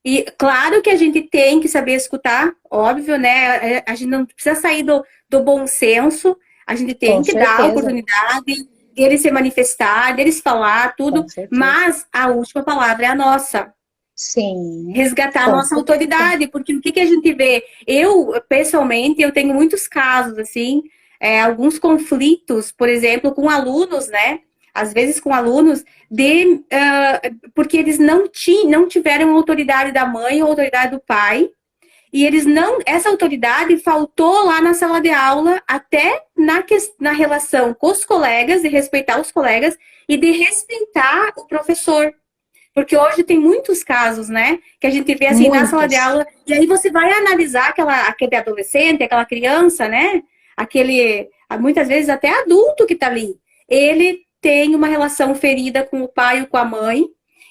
e claro que a gente tem que saber escutar, óbvio, né? A gente não precisa sair do bom senso, a gente tem que dar a oportunidade deles se manifestar, deles falar, tudo, mas a última palavra é a nossa. Sim. Resgatar a nossa autoridade, porque o que a gente vê? Eu, pessoalmente, eu tenho muitos casos, assim, alguns conflitos, por exemplo, com alunos, né? Às vezes com alunos, porque eles não tiveram autoridade da mãe ou autoridade do pai, e eles essa autoridade faltou lá na sala de aula, até na relação com os colegas, de respeitar os colegas e de respeitar o professor. Porque hoje tem muitos casos, né? Que a gente vê assim na sala de aula, e aí você vai analisar aquele adolescente, aquela criança, né? Muitas vezes até adulto que tá ali. Ele tem uma relação ferida com o pai ou com a mãe,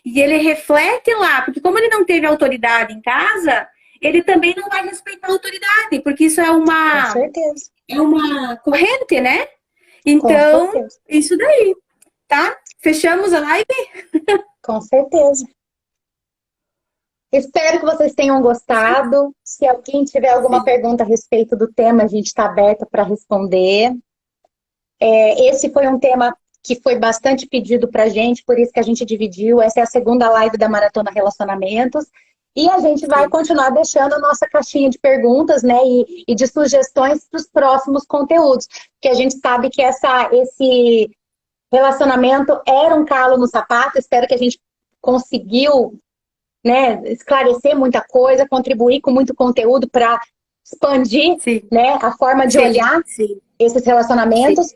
e ele reflete lá, porque como ele não teve autoridade em casa, ele também não vai respeitar a autoridade, porque isso é uma corrente, né? Então, isso daí, tá? Fechamos a live? Com certeza. Espero que vocês tenham gostado. Se alguém tiver alguma pergunta a respeito do tema, a gente está aberta para responder. Esse foi um tema que foi bastante pedido para a gente, por isso que a gente dividiu. Essa é a segunda live da Maratona Relacionamentos. E a gente vai continuar deixando a nossa caixinha de perguntas, né, e de sugestões para os próximos conteúdos. Porque a gente sabe que esse relacionamento era um calo no sapato. Espero que a gente conseguiu, né, esclarecer muita coisa, contribuir com muito conteúdo para expandir, né, a forma de olhar esses relacionamentos.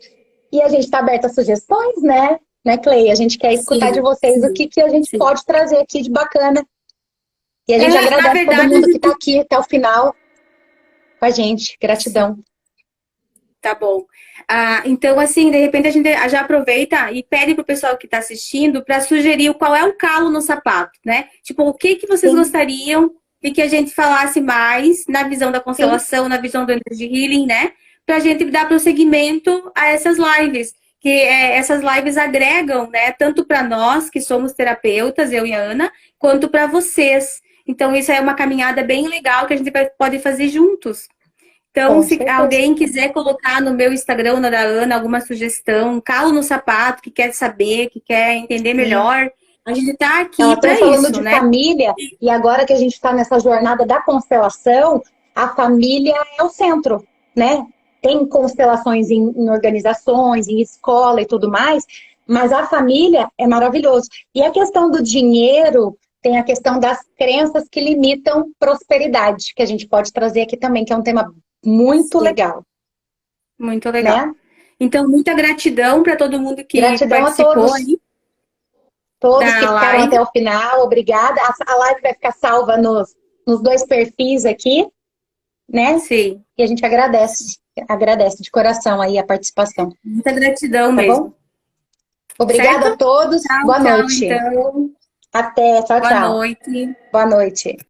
E a gente está aberta a sugestões, né, Clei? A gente quer escutar de vocês o que a gente pode trazer aqui de bacana. E a gente agradece todo mundo que está aqui até o final com a gente. Gratidão. Tá bom. Então, assim, de repente a gente já aproveita e pede pro pessoal que está assistindo para sugerir qual é o calo no sapato, né? Tipo, o que vocês gostariam de que a gente falasse mais na visão da constelação, na visão do Energy Healing, né? Pra gente dar prosseguimento a essas lives. Que essas lives agregam, né? Tanto para nós, que somos terapeutas, eu e a Ana, quanto para vocês. Então, isso é uma caminhada bem legal que a gente pode fazer juntos. Então, Com se certeza. alguém quiser colocar no meu Instagram, na da Ana, alguma sugestão, calo no sapato, que quer saber, que quer entender Sim. melhor, a gente tá aqui Até para falando isso, de né? família, e agora que a gente está nessa jornada da constelação, a família é o centro, né? Tem constelações em organizações, em escola e tudo mais, mas a família é maravilhoso. E a questão do dinheiro, tem a questão das crenças que limitam prosperidade, que a gente pode trazer aqui também, que é um tema muito Sim, legal, muito legal. né? Então, muita gratidão para todo mundo que Gratidão a participou todos, aí todos que da ficaram live. até o final, obrigada. A live vai ficar salva nos dois perfis aqui, né? Sim, E a gente agradece de coração aí a participação, muita gratidão tá bom? mesmo. Obrigada a Certo? todos, Tchau, boa tchau, noite. então. Até, tchau, Boa tchau. noite. Boa noite.